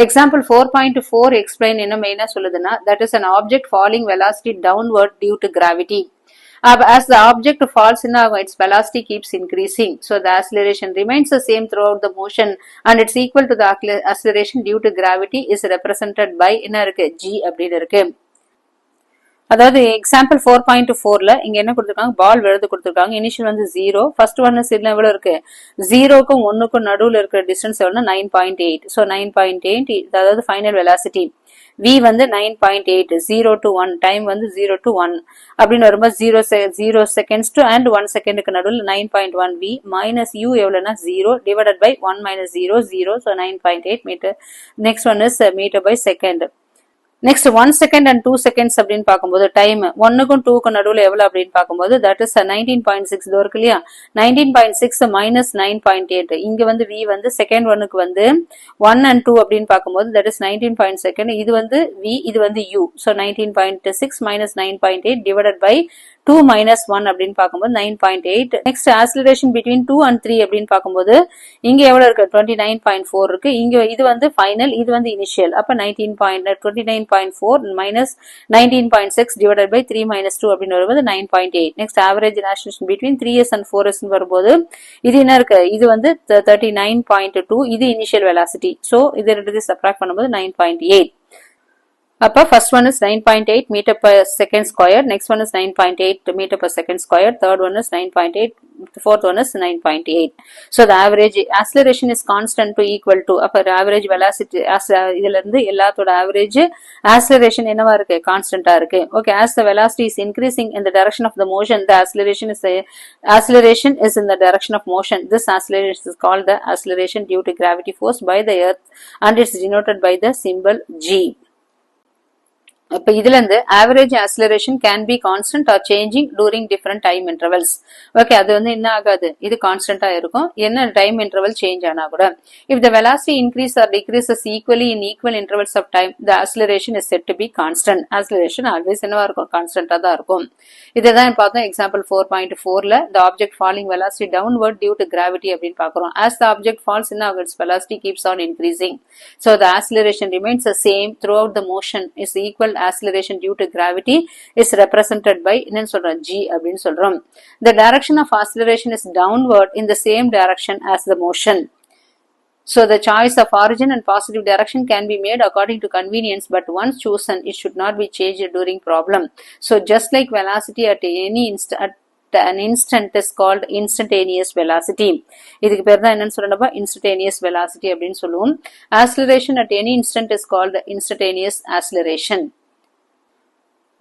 Example 4.4 explain என்ன மெயினா சொல்லுதுன்னா, that is an object falling velocity downward due to gravity. As the object falls in, its velocity keeps increasing. So the acceleration remains the same throughout the motion and it's equal to the acceleration due to gravity is represented by என்ன இருக்கு g அப்படின்னு இருக்கு. அதாவது example 4.4ல இங்க என்ன கொடுத்திருக்காங்க, பால் விழுது கொடுத்திருக்காங்க. இனிஷியல் வந்து 0, ஃபர்ஸ்ட் ஒன் சில எவ்வளவு இருக்கு 0க்கும் 1க்கும் நடுவுல இருக்கிற டிஸ்டன்ஸ் எவ்வளவு 9.8. So 9.8 அதாவது ஃபைனல் வெலாசிட்டி. v வந்து 9.8, 0 to 1, டைம் வந்து 0 to 1 அப்படின்னு வரும்போது 0 seconds to and 1 செகண்டுக்கு நடுவில் 9.1 v minus u எவ்வளவுனா 0 divided by 1 minus 0 0, so 9.8 meter. Next one is meter by second. Next 1 second and 2 seconds அப்படின்னு பார்க்கும்போது டைம் 1க்கும் 2க்கும் நடுவுல எவ்வளவு அப்படின்னு பார்க்கும்போது that is 19.6 இதோ இருக்கு இல்லையா, 19.6 minus 9.8. இங்க வந்து v வந்து செகண்ட் ஒன்னுக்கு வந்து 1 and 2 அப்படின்னு பார்க்கும்போது that is 19.2, இது வந்து v, இது வந்து u. So 19.6 minus 9.8 divided by 2 minus 1 அப்படின்னு பார்க்கும்போது 9.8. Next acceleration between 2 and 3 அப்படின்னு பார்க்கும்போது இங்க எவ்வளவு இருக்கு 29.4 இருக்கு. இங்க இது வந்து ஃபைனல், இது வந்து இனிஷியல். அப்ப 29.4 minus 19.6 divided by 3 minus 2 அப்படின்னு வரும்போது 9.8. Next average acceleration between 3s and 4s வரும்போது இது என்ன இருக்கு, இது வந்து 39.2, இது இனிஷியல் வெலாசிட்டி. So இது ரெண்டு சப்ட்ராக்ட் பண்ணும்போது 9.8. அப்ப first one is 9.8 meter per second square, next one is 9.8 meter per second square, third one is 9.8, fourth one is 9.8. So the average acceleration is constant to equal to, அப்ப average velocity இதுல இருந்து எல்லாத்தோட average acceleration என்னவா இருக்கு, கான்ஸ்டன்டா இருக்கு. Okay, as the velocity is increasing in the direction of the motion, the acceleration is in the direction of motion. This acceleration is called the acceleration due to gravity force by the earth and it's denoted by the symbol g. அப்ப இதுல இருந்து average acceleration can be constant or changing during different time intervals. Okay, அது வந்து என்ன ஆகாது, இது கான்ஸ்டன்டா இருக்கும், என்ன டைம் இன்டர்வல் சேஞ்ச் ஆனா கூட. If the velocity increase or decreases equally in equal intervals of time, the acceleration is said to be constant. Acceleration always என்னவா இருக்கும், கான்ஸ்டன்டா தான் இருக்கும். இததான் பார்த்தோம் example 4.4ல the object falling velocity downward due to gravity அப்படின்னு பார்க்கிறோம். As the object falls in, its velocity keeps on increasing. So the acceleration remains the same throughout the motion is equal acceleration due to gravity is represented by என்னன்னு சொல்றோம் g அப்படின்னு சொல்றோம். The direction of acceleration is downward in the same direction as the motion. So the choice of origin and positive direction can be made according to convenience, but once chosen, it should not be changed during problem. So just like velocity at any instant, an instant is called instantaneous velocity. இதுக்கு பேர் தான் என்னன்னு சொல்லணும்ப்பா instantaneous velocity அப்படின்னு சொல்லுவோம். Acceleration at any instant is called instantaneous acceleration.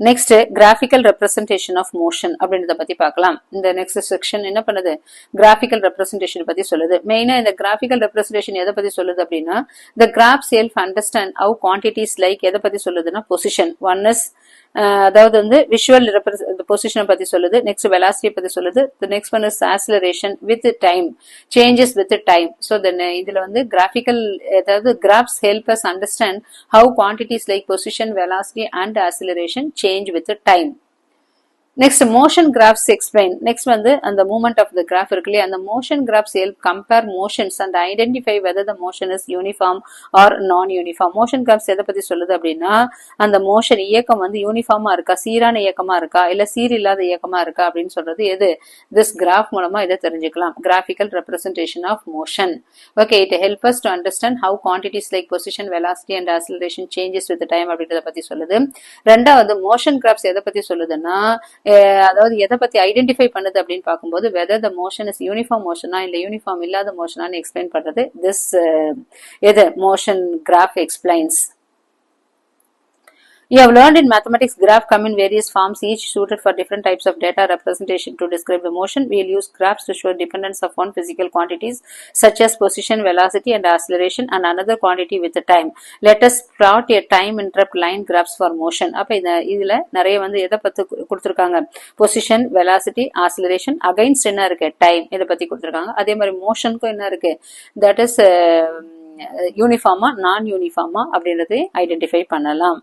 Next graphical representation of motion அப்படின்றத பத்தி பார்க்கலாம். இந்த நெக்ஸ்ட் செக்ஷன் என்ன பண்ணுது, கிராஃபிக்கல் ரெப்ரசன்டேஷன் பத்தி சொல்லுது. மெயினா இந்த கிராஃபிக்கல் ரெப்ரசன்டேஷன் எதை பத்தி சொல்லுது அப்படின்னா, the graph self understand how quantities like எதை பத்தி சொல்லுதுன்னா பொசிஷன். ஒன் இஸ் அதாவது வந்து விஷுவல் பொசிஷனை பத்தி சொல்லுது. நெக்ஸ்ட் வெலாசிட்டி பத்தி சொல்லுது. Next one is acceleration with time, changes with time. So இதுல வந்து கிராஃபிக்கல் அதாவது graphs help us understand how quantities like position, velocity and acceleration change with time. Next motion graphs explain. Next வந்து அந்த movement of the graph இருக்கு இல்லையா, அந்த motion graphs help compare motions and identify whether the motion is uniform or non uniform. Motion graphs எதை பத்தி சொல்லுது அப்படின்னா, அந்த மோஷன் இயக்கம் வந்து யூனிஃபார்மா இருக்கா, சீரான இயக்கமா இருக்கா, இல்ல சீர் இல்லாத இயக்கமா இருக்கா அப்படின்னு சொல்றது எது, திஸ் கிராஃப் மூலமா இதை தெரிஞ்சுக்கலாம். Graphical representation of motion. Okay, it help us to understand how quantities like position, velocity and acceleration changes with time அப்படின்றத பத்தி சொல்லுது. ரெண்டாவது மோஷன் கிராஃப்ஸ் எதை பத்தி சொல்லுதுன்னா, அதாவது எதை பத்தி ஐடென்டிஃபை பண்ணுது அப்படின்னு பார்க்கும்போது whether the motion is uniform மோஷனா இல்ல யூனிஃபார்ம் இல்லாத மோஷனான்னு எக்ஸ்பிளைன் பண்றது திஸ் எது motion graph explains. You have learned in mathematics graph come in various forms, each suited for different types of data representation. To describe the motion, we will use graphs to show dependence of one physical quantities such as position, velocity and acceleration and another quantity with the time. Let us plot a time interrupt line graphs for motion. அப்ப இதுல நிறைய வந்து எதை பத்தி கொடுத்திருக்காங்க, position, velocity, acceleration, against என்ன இருக்கு, time, இதை பத்தி கொடுத்திருக்காங்க. அதே மாதிரி மோஷனுக்கும் என்ன இருக்கு, தட் இஸ் யூனிஃபார்மா நான் யூனிஃபார்மா அப்படின்றதை ஐடென்டிஃபை பண்ணலாம்.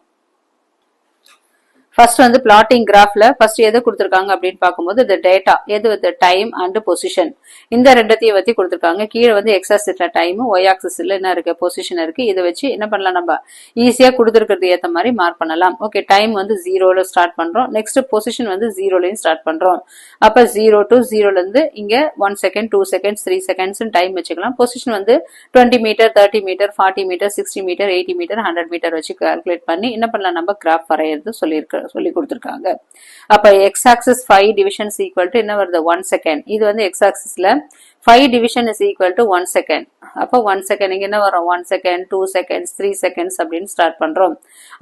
ஃபர்ஸ்ட் வந்து பிளாட்டிங் கிராஃப்ல ஃபர்ஸ்ட் எது கொடுத்திருக்காங்க அப்படின்னு பார்க்கும்போது இந்த டேட்டா எது வித் டைம் அண்ட் பொசிஷன், இந்த ரெண்டத்தையும் பத்தி கொடுத்திருக்காங்க. கீழே வந்து எக்ஸ் ஆக்சிஸ்ல டைம், ஒய் ஆக்சிஸ்ல என்ன இருக்கு, பொசிஷன் இருக்கு. இதை வச்சு என்ன பண்ணலாம், நம்ம ஈஸியா கொடுத்துருக்கிறது ஏத்த மாதிரி மார்க் பண்ணலாம். ஓகே, டைம் வந்து 0ல ஸ்டார்ட் பண்றோம். நெக்ஸ்ட் பொசிஷன் வந்து 0லயும் ஸ்டார்ட் பண்றோம். அப்ப 0 to 0ல இருந்து இங்க 1 செகண்ட், 2 செகண்ட்ஸ், 3 செகண்ட்ஸ் டைம் வச்சுக்கலாம். பொசிஷன் வந்து 20 metre, 30 metre, 40 metre, 60 metre, 80 metre, 100 metre வச்சு கால்குலேட் பண்ணி என்ன பண்ணலாம், நம்ம கிராஃப் வரையறது சொல்லி கொடுத்திருக்காங்க. அப்ப X axis 5 divisions equal to என்ன வருது, 1 செகண்ட். இது வந்து எக்ஸ் ஆக்சிஸ்ல 5 division is equal to 1 second. அப்ப 1 செகண்ட் இங்க என்ன வரும், 1 செகண்ட், 2 செகண்ட்ஸ், 3 செகண்ட்ஸ் அப்படின்னு ஸ்டார்ட் பண்றோம்.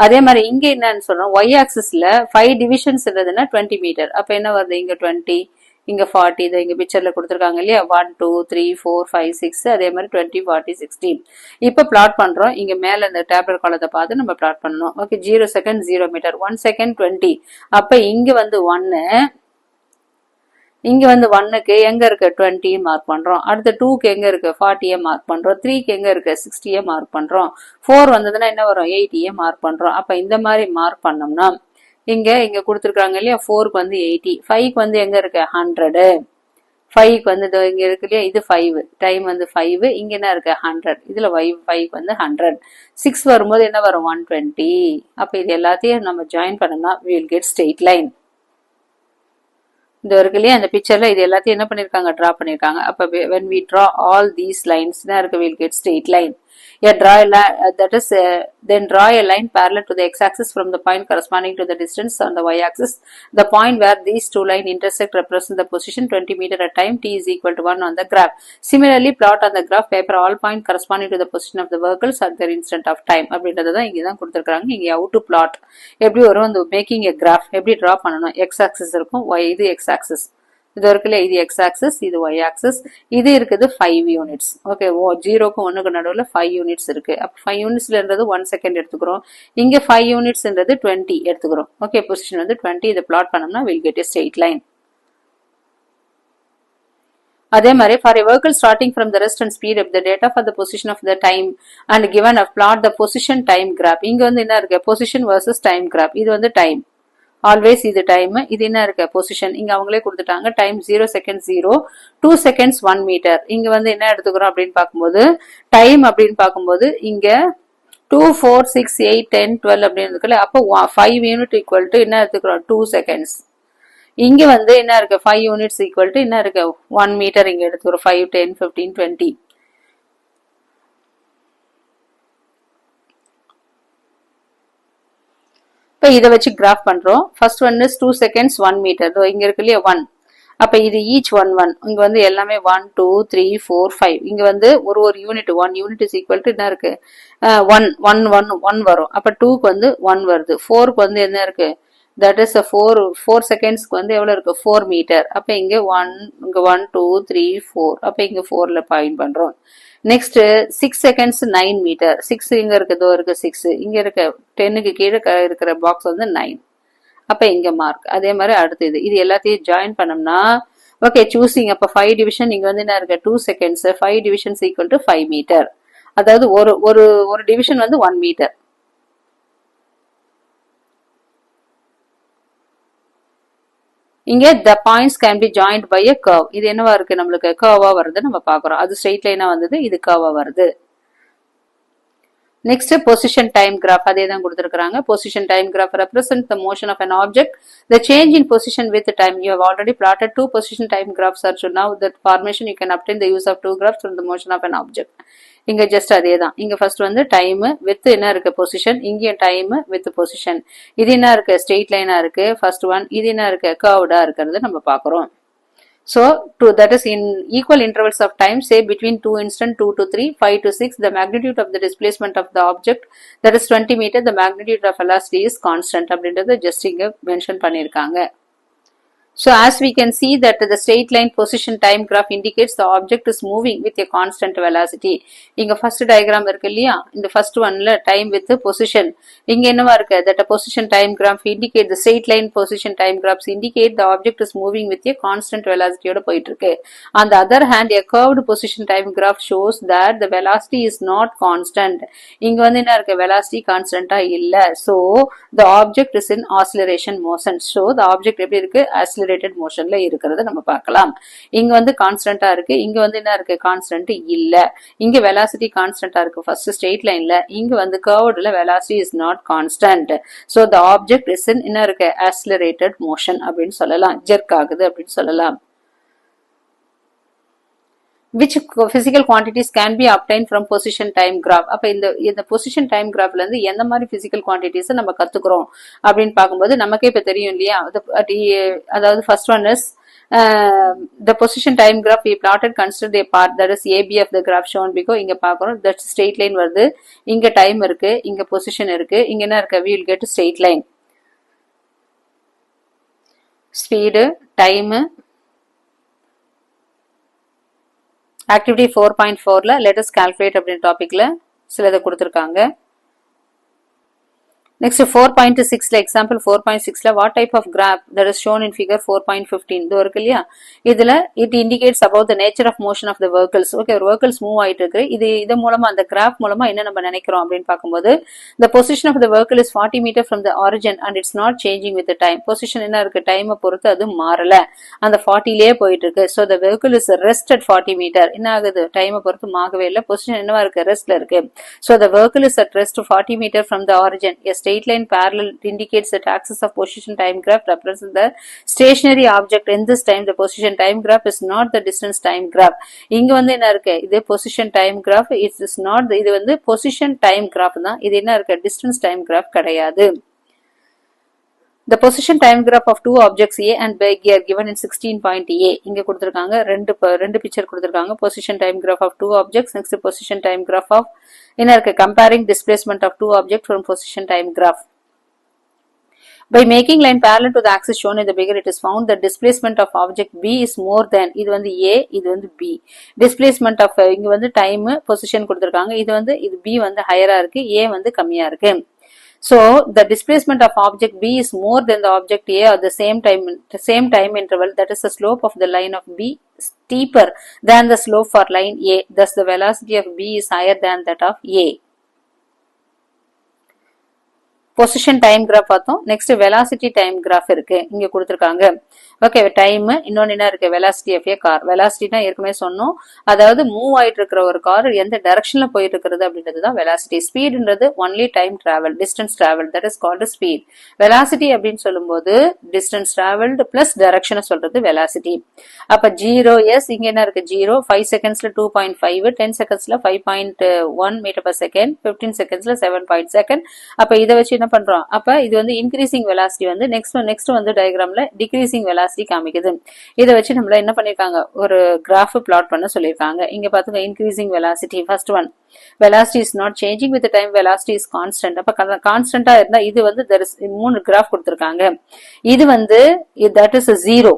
அதே மாதிரி இங்க என்னன்னு சொல்றோம், ஒய் ஆக்சிஸ்ல 5 டிவிஷன்ஸ் 20 மீட்டர். அப்ப என்ன வருது, இங்க 20, இங்க 40, இதை இங்க பிக்சர்ல கொடுத்திருக்காங்க இல்லையா, 1 2 3 4 5 6, அதே மாதிரி 20 40 60. இப்ப பிளாட் பண்றோம். இங்க மேல இந்த டேப்லெட் காலத்தை பார்த்து நம்ம பிளாட் பண்ணணும். Okay, 0 second 0 metre, 1 second 20. அப்ப இங்க வந்து 1, இங்க வந்து 1க்கு எங்க இருக்கு 20 மார்க் பண்றோம். அடுத்து 2க்கு எங்க இருக்கு 40 மார்க் பண்றோம். 3க்கு எங்க இருக்கு 60 மார்க் பண்றோம். 4 வந்ததுன்னா என்ன வரும், 80 மார்க் பண்றோம். அப்ப இந்த மாதிரி மார்க் பண்ணோம்னா இங்க கொடுத்திருக்காங்க இல்லையா, 4க்கு வந்து 80, 5க்கு வந்து எங்க இருக்கு 100, 5க்கு வந்து இங்க இருக்கு இல்லையா, இது 5, டைம் வந்து 5, இங்க என்ன இருக்கு 100, இதுல 5க்கு வந்து 100, 6 வரும்போது என்ன வரும் 120. அப்ப இது எல்லாத்தையும் நம்ம ஜாயின் பண்ணோம்னா we will get straight line. இந்த இருக்கு இல்லையா, அந்த பிக்சர்ல இது எல்லாத்தையும் என்ன பண்ணிருக்காங்க, டிரா பண்ணிருக்காங்க. அப்ப when we draw all these lines என்ன இருக்கு, we will get straight line. Draw a line, that is then draw a line parallel to the x-axis from the point corresponding to the distance on the y-axis. The point where these two lines intersect represents the position 20 meter at time t is equal to 1 on the graph. Similarly, plot on the graph paper all points corresponding to the position of the vehicles at their instant of time. அப்படின்றத இங்க தான் கொடுத்திருக்காங்க. இங்க how to plot, எப்படி வரும், அந்த making a graph எப்படி draw பண்ணணும். x-axis இருக்கும், y இது x-axis, இது இருக்குல்ல, இது x ஆக்சிஸ், இது y ஆக்சிஸ், இது இருக்குது 5 யூனிட்ஸ். ஓகே, 0க்கும் 1க்கு நடுவுல 5 யூனிட்ஸ் இருக்கு. அப்ப 5 யூனிட்ஸ்லன்றது 1 செகண்ட் எடுத்துக்கிறோம். இங்க 5 யூனிட்ஸ்ன்றது 20 எடுத்துக்கிறோம். ஓகே, பொசிஷன் வந்து 20. இதை பிளாட் பண்ணோம்னா we'll get a straight line. அதே மாதிரி for a vehicle starting from the rest and speed up, the data for the position of the time and given a plot the position time graph. இங்க வந்து என்ன இருக்கு, position versus time graph. இது வந்து time, always இது time, இது என்ன இருக்கு பொசிஷன். இங்க அவங்களே கொடுத்துட்டாங்க டைம் 0 செகண்ட் 0, 2 செகண்ட்ஸ் 1 மீட்டர். இங்க வந்து என்ன எடுத்துக்கிறோம் அப்படின்னு பார்க்கும்போது டைம் அப்படின்னு பார்க்கும்போது இங்க 2 4 6 8 10 12 அப்படின்னு இருக்குல்ல. அப்போ 5 யூனிட் ஈக்குவல் டு என்ன எடுத்துக்கிறோம் 2 செகண்ட்ஸ். இங்க வந்து என்ன இருக்கு 5 யூனிட்ஸ் ஈக்குவல் டு என்ன இருக்கு 1 மீட்டர். இங்க எடுத்துக்கிறோம் 5 10 15 20. இப்போ இதை வச்சு கிராஃப் பண்றோம். First one is 2 seconds 1 metre. இங்க இருக்கு இல்லையா 1, அப்ப இது ஈச் ஒன் ஒன் இங்க வந்து எல்லாமே 1 2 3 4 5 இங்க வந்து ஒரு unit 1 unit is equal to என்ன இருக்கு 1 1 1 1 வரும். அப்ப 2க்கு வந்து 1 வருது. 4க்கு வந்து என்ன இருக்கு தட் இஸ் 4 செகண்ட்ஸ்க்கு வந்து எவ்வளவு இருக்கு 4 மீட்டர். அப்ப இங்க 1 2 3 4 அப்ப இங்க 4ல பாயிண்ட் பண்றோம். Next 6 seconds 9 metre. 6 இங்க இருக்கு இதோ இருக்கு 6 இங்க இருக்க 10க்கு கீழே இருக்கிற பாக்ஸ் வந்து 9. அப்ப இங்க மார்க். அதே மாதிரி அடுத்து இது எல்லாத்தையும் ஜாயின் பண்ணோம்னா ஓகே சூசிங். அப்ப 5 டிவிஷன் இங்க வந்து என்ன இருக்கு 2 seconds 5 divisions equal to 5 metre. அதாவது ஒரு டிவிஷன் வந்து 1 மீட்டர். இங்க the points can be joined by a curve. இது என்னவா இருக்கு நம்மளுக்கு கர்வா வருது நம்ம பாக்குறோம். அது ஸ்ட்ரெயிட் லைனா வந்தது, இது கர்வா வருது. Next, position time graph. அதே தான் கொடுத்திருக்காங்க. Position time graph represents the motion of an object. The change in position with time. You have already plotted 2 position time graphs. So now that formation you can obtain the use of 2 graphs from the motion of an object. இங்க just அதே தான். இங்க first வந்து time with என்ன இருக்கு position. இங்க time with position. இது என்ன இருக்கு straight line இருக்கு. First one. இது என்ன இருக்கு curved இருக்கிறது நம்ம பார்க்கிறோம். So, that is in equal intervals of time, say between 2 instants, 2 to 3, 5 to 6, the magnitude of the displacement of the object, that is 20 meter, the magnitude of velocity is constant. அப்படின்றது just இங்க mention பண்ணிருக்காங்க. So, as we can see that the straight line position time graph indicates the object is moving with a constant velocity. இங்க first diagram இருக்கு இல்லையா, இந்த first oneல time with position. இங்க என்னவா இருக்கு that a position time graph indicate the straight line position time graphs indicate the object is moving with a constant velocity ஓட போயிட்டு இருக்கு. On the other hand, a curved position time graph shows that the velocity is not constant. இங்க வந்து என்ன இருக்கு velocity constant இல்ல. So, the object is in acceleration motion. So, the object எப்படி இருக்கு accelerated motionல இருக்கிறது நம்ம பார்க்கலாம். இங்க வந்து கான்ஸ்டன்டா இருக்கு, இங்க வந்து என்ன இருக்கு கான்ஸ்டன்ட் இல்ல. இங்க velocity கான்ஸ்டன்டா இருக்கு first straight lineல, இங்க வந்து curvedல velocity is not constant. So the object is in என்ன இருக்கு accelerated motion அப்படின்னு சொல்லலாம், jerk ஆகுது அப்படின்னு சொல்லலாம். Which physical quantities can be obtained from position time graph. அப்ப இந்த position time graphல இருந்து எந்த மாதிரி physical quantities நம்ம கத்துக்கிறோம் அப்படின்னு பார்க்கும்போது நமக்கே இப்ப தெரியும் இல்லையா. அதாவது first one is the position time graph we plotted consider a part that is AB of the graph shown below. இங்க பார்க்கிறோம் that straight line வருது, இங்க time இருக்கு, இங்க position இருக்கு, இங்க என்ன இருக்கு we will get straight line. Speed, time, activity 4.4ல let us calculate அப்படின்ற டாபிக்ல சிலதை கொடுத்திருக்காங்க. Next 4.6ல example 4.6ல what type of graph that is shown in figure 4.15 இது இருக்கு இல்லையா, இதுல it indicates about the nature of motion of the vehicles. Okay, vehicles move ஆயிட்டு இருக்கு. இது மூலமா அந்த graph மூலமா என்ன நம்ம நினைக்கிறோம் அப்படின்னு பார்க்கும்போது the position of the vehicle is 40 meter from the origin and it's not changing with the time. Position என்ன இருக்கு டைமை பொறுத்து அது மாறல, அந்த 40லயே போயிட்டு இருக்கு. So the vehicle is rest at 40 meter. என்ன ஆகுது டைமை பொறுத்து மாகவே இல்லை, பொசிஷன் என்னவா இருக்கு ரெஸ்ட்ல இருக்கு. So the vehicle is at rest 40 meter from the origin. A straight line parallel indicates that axis of position time graph represents the stationary object. In this time the position time graph is not the distance time graph. இங்க வந்து என்ன இருக்கு இது position time graph, it is not இது வந்து position time graph தான், இது என்ன இருக்கு distance time graph கிடையாது. The position time graph of two objects A and B are given in 16.A. இங்க கொடுத்திருக்காங்க ரெண்டு picture கொடுத்திருக்காங்க. Position time graph of two objects. Next position time graph of என்ன இருக்கு comparing displacement of two objects from position time graph. By making line parallel to the axis shown in the figure, it is found that displacement of object B is more than இது வந்து A, இது வந்து B. Displacement of இங்க வந்து time position கொடுத்திருக்காங்க, இது B வந்து ஹையரா இருக்கு, A வந்து கம்மியா இருக்கு. So the displacement of object B is more than the object A at the same time interval, that is the slope of the line of B steeper than the slope for line A. Thus the velocity of B is higher than that of A. Position time graph பார்த்தோம். Next velocity time graph இருக்கு, இங்க கொடுத்திருக்காங்க. Okay time இன்னொன்னு என்ன இருக்கு velocity of a car. velocityனா ஏற்கனவே சொன்னோம், அதாவது மூவ் ஆயிட்டு இருக்கிற ஒரு கார் எந்த டைரக்ஷன்ல போயிட்டு இருக்கிறது அப்படின்றதுதான் velocity. ஸ்பீட்ன்றது only time travel, distance travel, that is called speed. velocity அப்படின்னு சொல்லும்போது distance traveled plus direction சொல்றது velocity. அப்ப 0s இங்க என்ன இருக்கு 0, 5 secondsல 2.5, 10 secondsல 5.1 meter per second, 15 secondsல 7.2. அப்ப இதை வச்சு என்ன பண்றோம், அப்ப இது வந்து இன்க்ரீசிங் வெலாசிட்டி வந்து நெக்ஸ்ட் வந்து டயக்ராம்ல டிக்ரீசிங் வெலாசிட்டி காமிக்குது. இதை வச்சு நம்மள என்ன பண்ணிருக்காங்க, ஒரு கிராஃப் பிளாட் பண்ண சொல்லியிருக்காங்க. இங்க பாத்துங்க, increasing velocity first one, velocity is not changing with the time, velocity is constant. அப்ப கான்ஸ்டன்டா இருந்தா இது வந்து there is 3 கிராஃப் கொடுத்திருக்காங்க. இது வந்து that is a 0,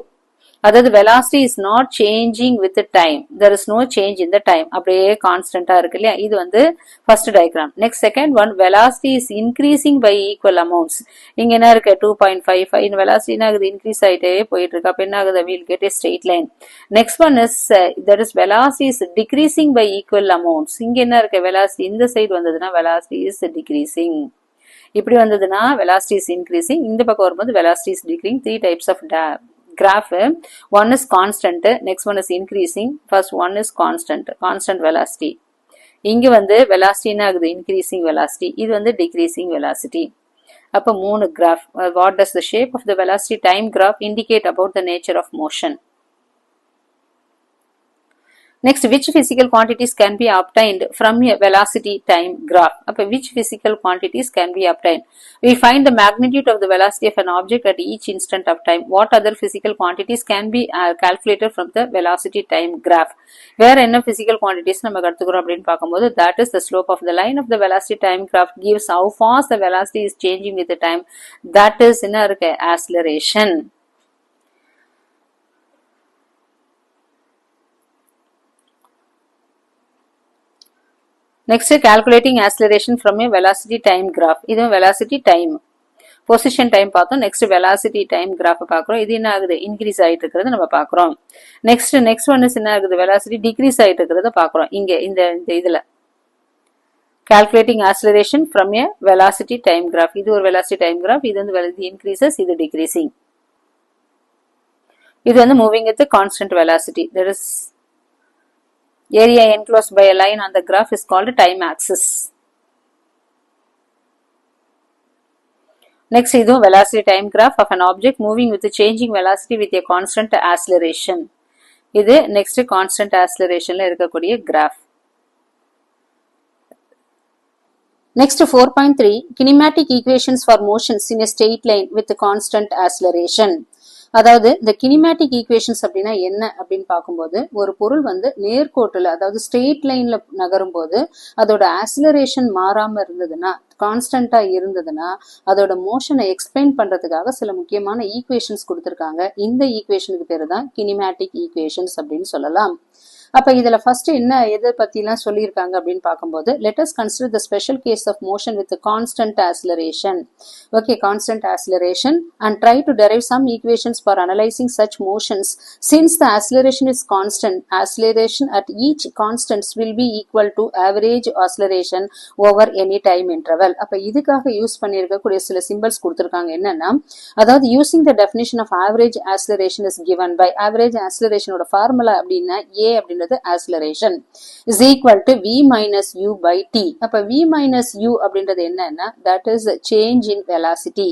அதாவது velocity is not changing with the time, there is no change in the time, அப்படியே கான்ஸ்டன்டா இருக்கு இல்லையா. இது வந்து first diagram. Next second one, velocity is increasing by equal amounts. இங்க என்ன இருக்கு, 2.55, இந்த velocity என்ன ஆகுது, இன்க்ரீஸ் ஆயிட்டே போயிட்டு இருக்கு. அப்ப என்ன ஆகுது, we'll get a straight line. Next one is that is velocity is decreasing by equal amounts. இங்க என்ன இருக்கு, velocity இந்த சைடு வந்ததுன்னா velocity is decreasing, இப்படி வந்ததுன்னா velocity is increasing, இந்த பக்கம் வரும்போது velocity is decreasing. 3 types of graph. One is constant, next one is increasing, first one is constant velocity. இங்க வந்து velocity என்ன ஆகுது, increasing velocity, இது வந்து decreasing velocity. அப்ப 3 graph. What does the shape of the velocity time graph indicate about the nature of motion? Next, which physical quantities can be obtained from a velocity time graph? அப்ப which physical quantities can be obtained? We find the magnitude of the velocity of an object at each instant of time. What other physical quantities can be calculated from the velocity time graph? வேற என்ன physical quantities நம்ம கத்துக்கிறோம் அப்படின்னு பார்க்கும்போது, that is the slope of the line of the velocity time graph gives how fast the velocity is changing with the time. That is என்ன இருக்கு, acceleration. Next, calculating acceleration from a velocity time graph. இது velocity time, position time பார்த்தோம். Next, velocity time graph பார்க்கிறோம். இது என்ன ஆகுது, increase ஆயிட்டு இருக்கிறது நம்ம பார்க்கிறோம். Next one is என்ன ஆகுது, velocity decrease ஆயிட்டு இருக்கிறத பார்க்கிறோம். இங்க இந்த இதுல calculating acceleration from a velocity time graph. இது ஒரு velocity time graph. இது வந்து velocity increases, இது decreasing. இது வந்து moving with the constant velocity. There is area enclosed by a line on the graph is called time axis. Next, இது velocity time graph of an object moving with a changing velocity with a constant acceleration. இது next constant accelerationல இருக்கக்கூடிய graph. Next, 4.3, kinematic equations for motions in a straight line with a constant acceleration. அதாவது இந்த கினிமேட்டிக் equations அப்படின்னா என்ன அப்படின்னு பார்க்கும்போது, ஒரு பொருள் வந்து நேர்கோட்டுல, அதாவது ஸ்ட்ரெயிட் லைன்ல நகரும் போது அதோட ஆக்சிலரேஷன் மாறாம இருந்ததுன்னா, கான்ஸ்டன்டா இருந்ததுன்னா, அதோட மோஷனை எக்ஸ்பிளைன் பண்றதுக்காக சில முக்கியமான ஈக்குவேஷன்ஸ் கொடுத்திருக்காங்க. இந்த ஈக்குவேஷனுக்கு பேரு தான் கினிமேட்டிக் ஈக்குவேஷன்ஸ் அப்படின்னு சொல்லலாம். அப்ப இதுல ஃபர்ஸ்ட் என்ன எதை பத்தி எல்லாம் சொல்லியிருக்காங்க அப்படின்னு பார்க்கும்போது, let us consider the special case of motion with the constant acceleration. Okay, constant acceleration, and try to derive some equations for analyzing such motions. Since the acceleration is constant, acceleration at each constants will be equal to average acceleration over any time interval. அப்ப இதுக்காக use பண்ணியிருக்கக்கூடிய சில symbols கொடுத்திருக்காங்க. என்னன்னா, அதாவது using the definition of average acceleration is given by average acceleration ஓட formula அப்படின்னா a அப்படின்றது acceleration is equal to v minus u by t. அப்ப v minus u அப்படின்றது என்னன்னா, that is change in velocity.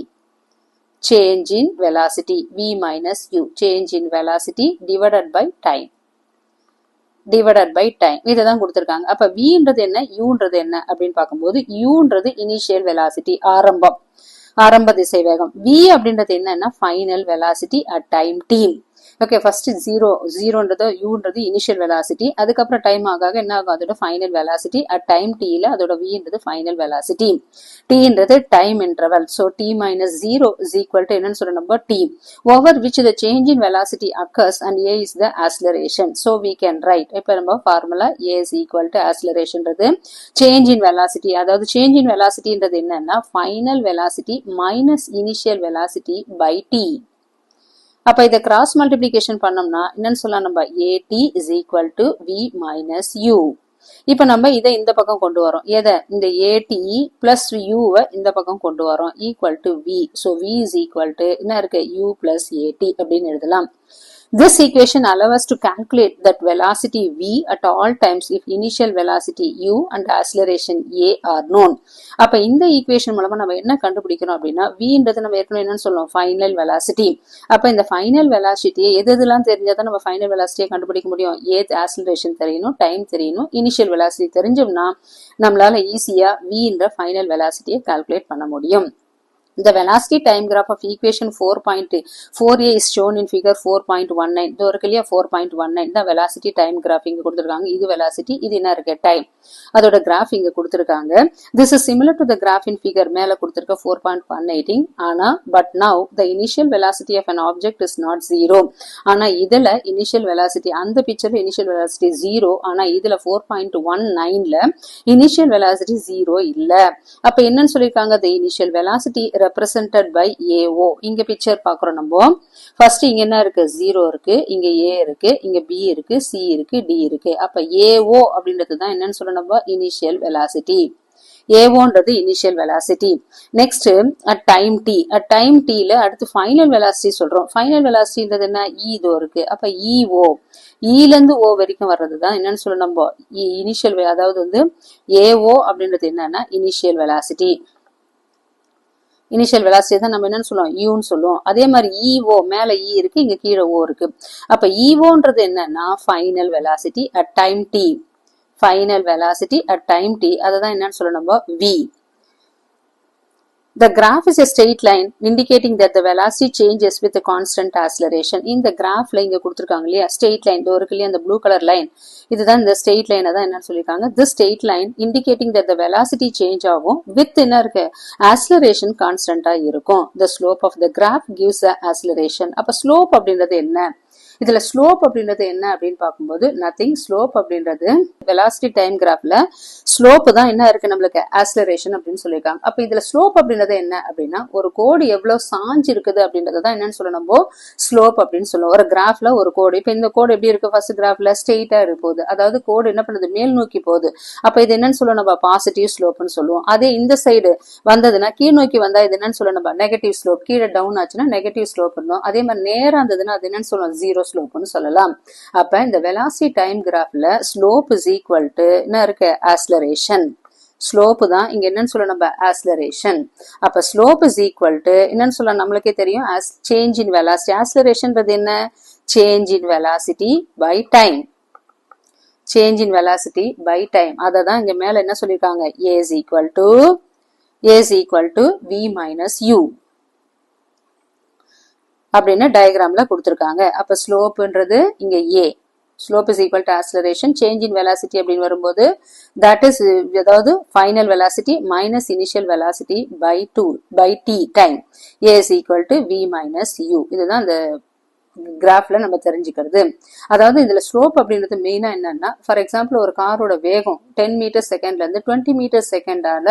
Change in velocity, v minus u, change in velocity divided by time. Divided by time. இதுதான் கொடுத்திருக்காங்க. அப்ப vன்றது என்ன, uன்றது என்ன அப்படின்னு பார்க்கும்போது, uன்றது initial velocity, ஆரம்ப திசை வேகம். v அப்படின்றது என்னன்னா, final velocity at time t. Okay, first ஜீரோன்றது யூன்றது இனிஷியல் வெலாசிட்டி, அதுக்கப்புறம் டைம் ஆக என்ன ஆகும், அதோட ஃபைனல் வெலாசிட்டி அட் டைம் டீல அதோட வின்றது ஃபைனல் வெலாசிட்டி. டீன்றது time interval. So T minus 0 is equal to என்னன்னு சொல்ற நம்ம T, over which the change in velocity occurs and A is the acceleration. So we can write, இப்போ நம்ம formula A is equal to ஆக்சிலரேஷன்றது change in velocity. அதாவது change in வெலாசிட்டின்றது என்னன்னா, final velocity minus initial velocity by T. அப்ப இதை cross multiplication பண்ணோம்னா என்னன்னு சொல்லலாம், நம்ம A T is equal to v minus u. இப்ப நம்ம இதை இந்த பக்கம் கொண்டு வரோம். எதை, இந்த ஏடி பிளஸ் யூவை இந்த பக்கம் கொண்டு வரோம், equal to v. So v is equal to என்ன இருக்கு, யூ பிளஸ் ஏடி அப்படின்னு எழுதலாம். This equation allows us to calculate that velocity v at all times if initial velocity u and acceleration a are known. அப்ப இந்த equation மூலமா நம்ம என்ன கண்டுபிடிக்கணும் அப்படின்னா, vன்றது நம்ம ஏற்கனவே என்னன்னு சொல்லுவோம், ஃபைனல் வெலாசிட்டி. அப்ப இந்த ஃபைனல் வெலாசிட்டியை எதெல்லாம் தெரிஞ்சாதான் நம்ம ஃபைனல் வெலாசிட்டியை கண்டுபிடிக்க முடியும். ஆக்சிலரேஷன் தெரியணும், டைம் தெரியணும், இனிஷியல் வெலாசிட்டி தெரிஞ்சோம்னா நம்மளால ஈஸியா vன்ற ஃபைனல் வெலாசிட்டியை கால்குலேட் பண்ண முடியும். The velocity time graph of equation 4.4a is shown in figure 4.19. இது ஒரு கிளியா 4.19 the velocity time graph இங்க கொடுத்திருக்காங்க. இது velocity, இது என்ன இருக்கு time. அதோட graph இங்க கொடுத்திருக்காங்க. This is similar to the graph in figure மேல கொடுத்திருக்க 4.118. ஆனா but now the initial velocity of an object is not 0. ஆனா இதுல initial velocity அந்த பிக்சர்ல initial velocity 0. ஆனா இதுல 4.19ல initial velocity 0 இல்ல. அப்ப என்னன்னு சொல்லிருக்காங்க? The initial velocity represented by AO. இங்க picture பாக்குறோம் நம்ம. First இங்க என்ன இருக்கு? 0 இருக்கு, இங்க A இருக்கு, இங்க B இருக்கு, C இருக்கு, D இருக்கு. அப்ப AO அப்படின்றது தான் என்னன்னு சொல்ல நம்ம initial velocity. A1ன்றது initial velocity. Next at time t. At time t ல அடுத்து final velocity சொல்றோம். Final velocityன்றது என்ன? E இதோ இருக்கு. அப்ப EO. E ல இருந்து O வரைக்கும் வர்றது தான் என்னன்னு சொல்ல நம்ம initial, அதாவது வந்து AO அப்படின்றது என்னன்னா initial velocity. இனிஷியல் வெலாசிட்டி தான் நம்ம என்னன்னு சொல்லுவோம்? யூன்னு சொல்லுவோம். அதே மாதிரி EO மேல E இருக்கு, இங்க கீழே O இருக்கு. அப்ப EOன்றது என்னன்னா final velocity at time t. Final velocity at time t. அததான் என்னன்னு சொல்ல நம்ம V. The graph is a straight line indicating that the velocity changes with the constant acceleration. இந்த graphல இங்க கொடுத்திருக்காங்க இல்லையா straight line ஒரு கிளியா அந்த blue color line. இதுதான் இந்த straight line தான் என்னன்னு சொல்லிருக்காங்க. This straight line indicating that the velocity change ஆகும் with என்ன இருக்கு? Acceleration constant இருக்கும். The slope of the graph gives the acceleration. அப்ப slope அப்படின்றது என்ன? இதுல ஸ்லோப் அப்படின்றது என்ன அப்படின்னு பார்க்கும்போது நத்திங். ஸ்லோப் அப்படின்றது வெலாசிட்டி டைம் கிராஃப்ல ஸ்லோப் தான் என்ன இருக்கு நம்மளுக்கு? ஆக்ஸலரேஷன் அப்படின்னு சொல்லியிருக்காங்க. அப்ப இதுல ஸ்லோப் அப்படின்றது என்ன அப்படின்னா ஒரு கோடு எவ்வளவு சாஞ்சு இருக்குது அப்படின்றதான் என்னன்னு சொல்ல நம்ம ஸ்லோப் அப்படின்னு சொல்லுவோம். ஒரு கிராஃப்ல ஒரு கோடு, இப்ப இந்த கோடு எப்படி இருக்கு? ஃபர்ஸ்ட் கிராஃப்ல ஸ்ட்ரெயிட்டா போகுது, அதாவது கோடு என்ன பண்ணுது? மேல் நோக்கி போகுது. அப்ப இது என்னன்னு சொல்ல நம்ம பாசிட்டிவ் ஸ்லோப்னு சொல்லுவோம். அதே இந்த சைடு வந்ததுன்னா கீழ் நோக்கி வந்தா இது என்னன்னு சொல்ல நம்ம நெகட்டிவ் ஸ்லோப். கீழே டவுன் ஆச்சுன்னா நெகட்டிவ் ஸ்லோப் இருந்தோம். அதே மாதிரி நேரா இருந்ததுன்னா அது என்னன்னு சொல்லுவோம்? ஜீரோ ஸ்லோப்னு சொல்லலாம். அப்ப இந்த வெலாசிட்டி டைம் கிராஃப்ல ஸ்லோப் இஸ் ஈக்குவல் டு என்ன இருக்கு? ஆக்ஸலரேஷன். ஸ்லோப் தான் இங்க என்னன்னு சொல்ல நம்ம ஆக்ஸலரேஷன். அப்ப ஸ்லோப் இஸ் ஈக்குவல் டு என்னன்னு சொல்ல நம்மளுக்கே தெரியும் சேஞ்ச் இன் வெலாசிட்டி. ஆக்ஸலரேஷன்ன்றது என்ன? Change in velocity by time. Change in velocity by time. அததான் இங்க மேல என்ன சொல்லிருக்காங்க? A is equal to V minus U அப்படின்னு டயக்ராம்ல கொடுத்திருக்காங்க. அப்ப ஸ்லோப்ன்றது இங்க A. Slope is equal to acceleration. Change in velocity அப்படின்னு வரும்போது தட் இஸ் அதாவது final velocity minus initial velocity by t time. A is equal to V minus U. இதுதான் இந்த கிராஃப்ல நம்ம தெரிஞ்சுக்கிறது. அதாவது இதுல ஸ்லோப் அப்படின்றது மெயினா என்னன்னா ஃபார் எக்ஸாம்பிள் ஒரு காரோட வேகம் 10 மீட்டர் செகண்ட்ல இருந்து 20 மீட்டர் செகண்டாக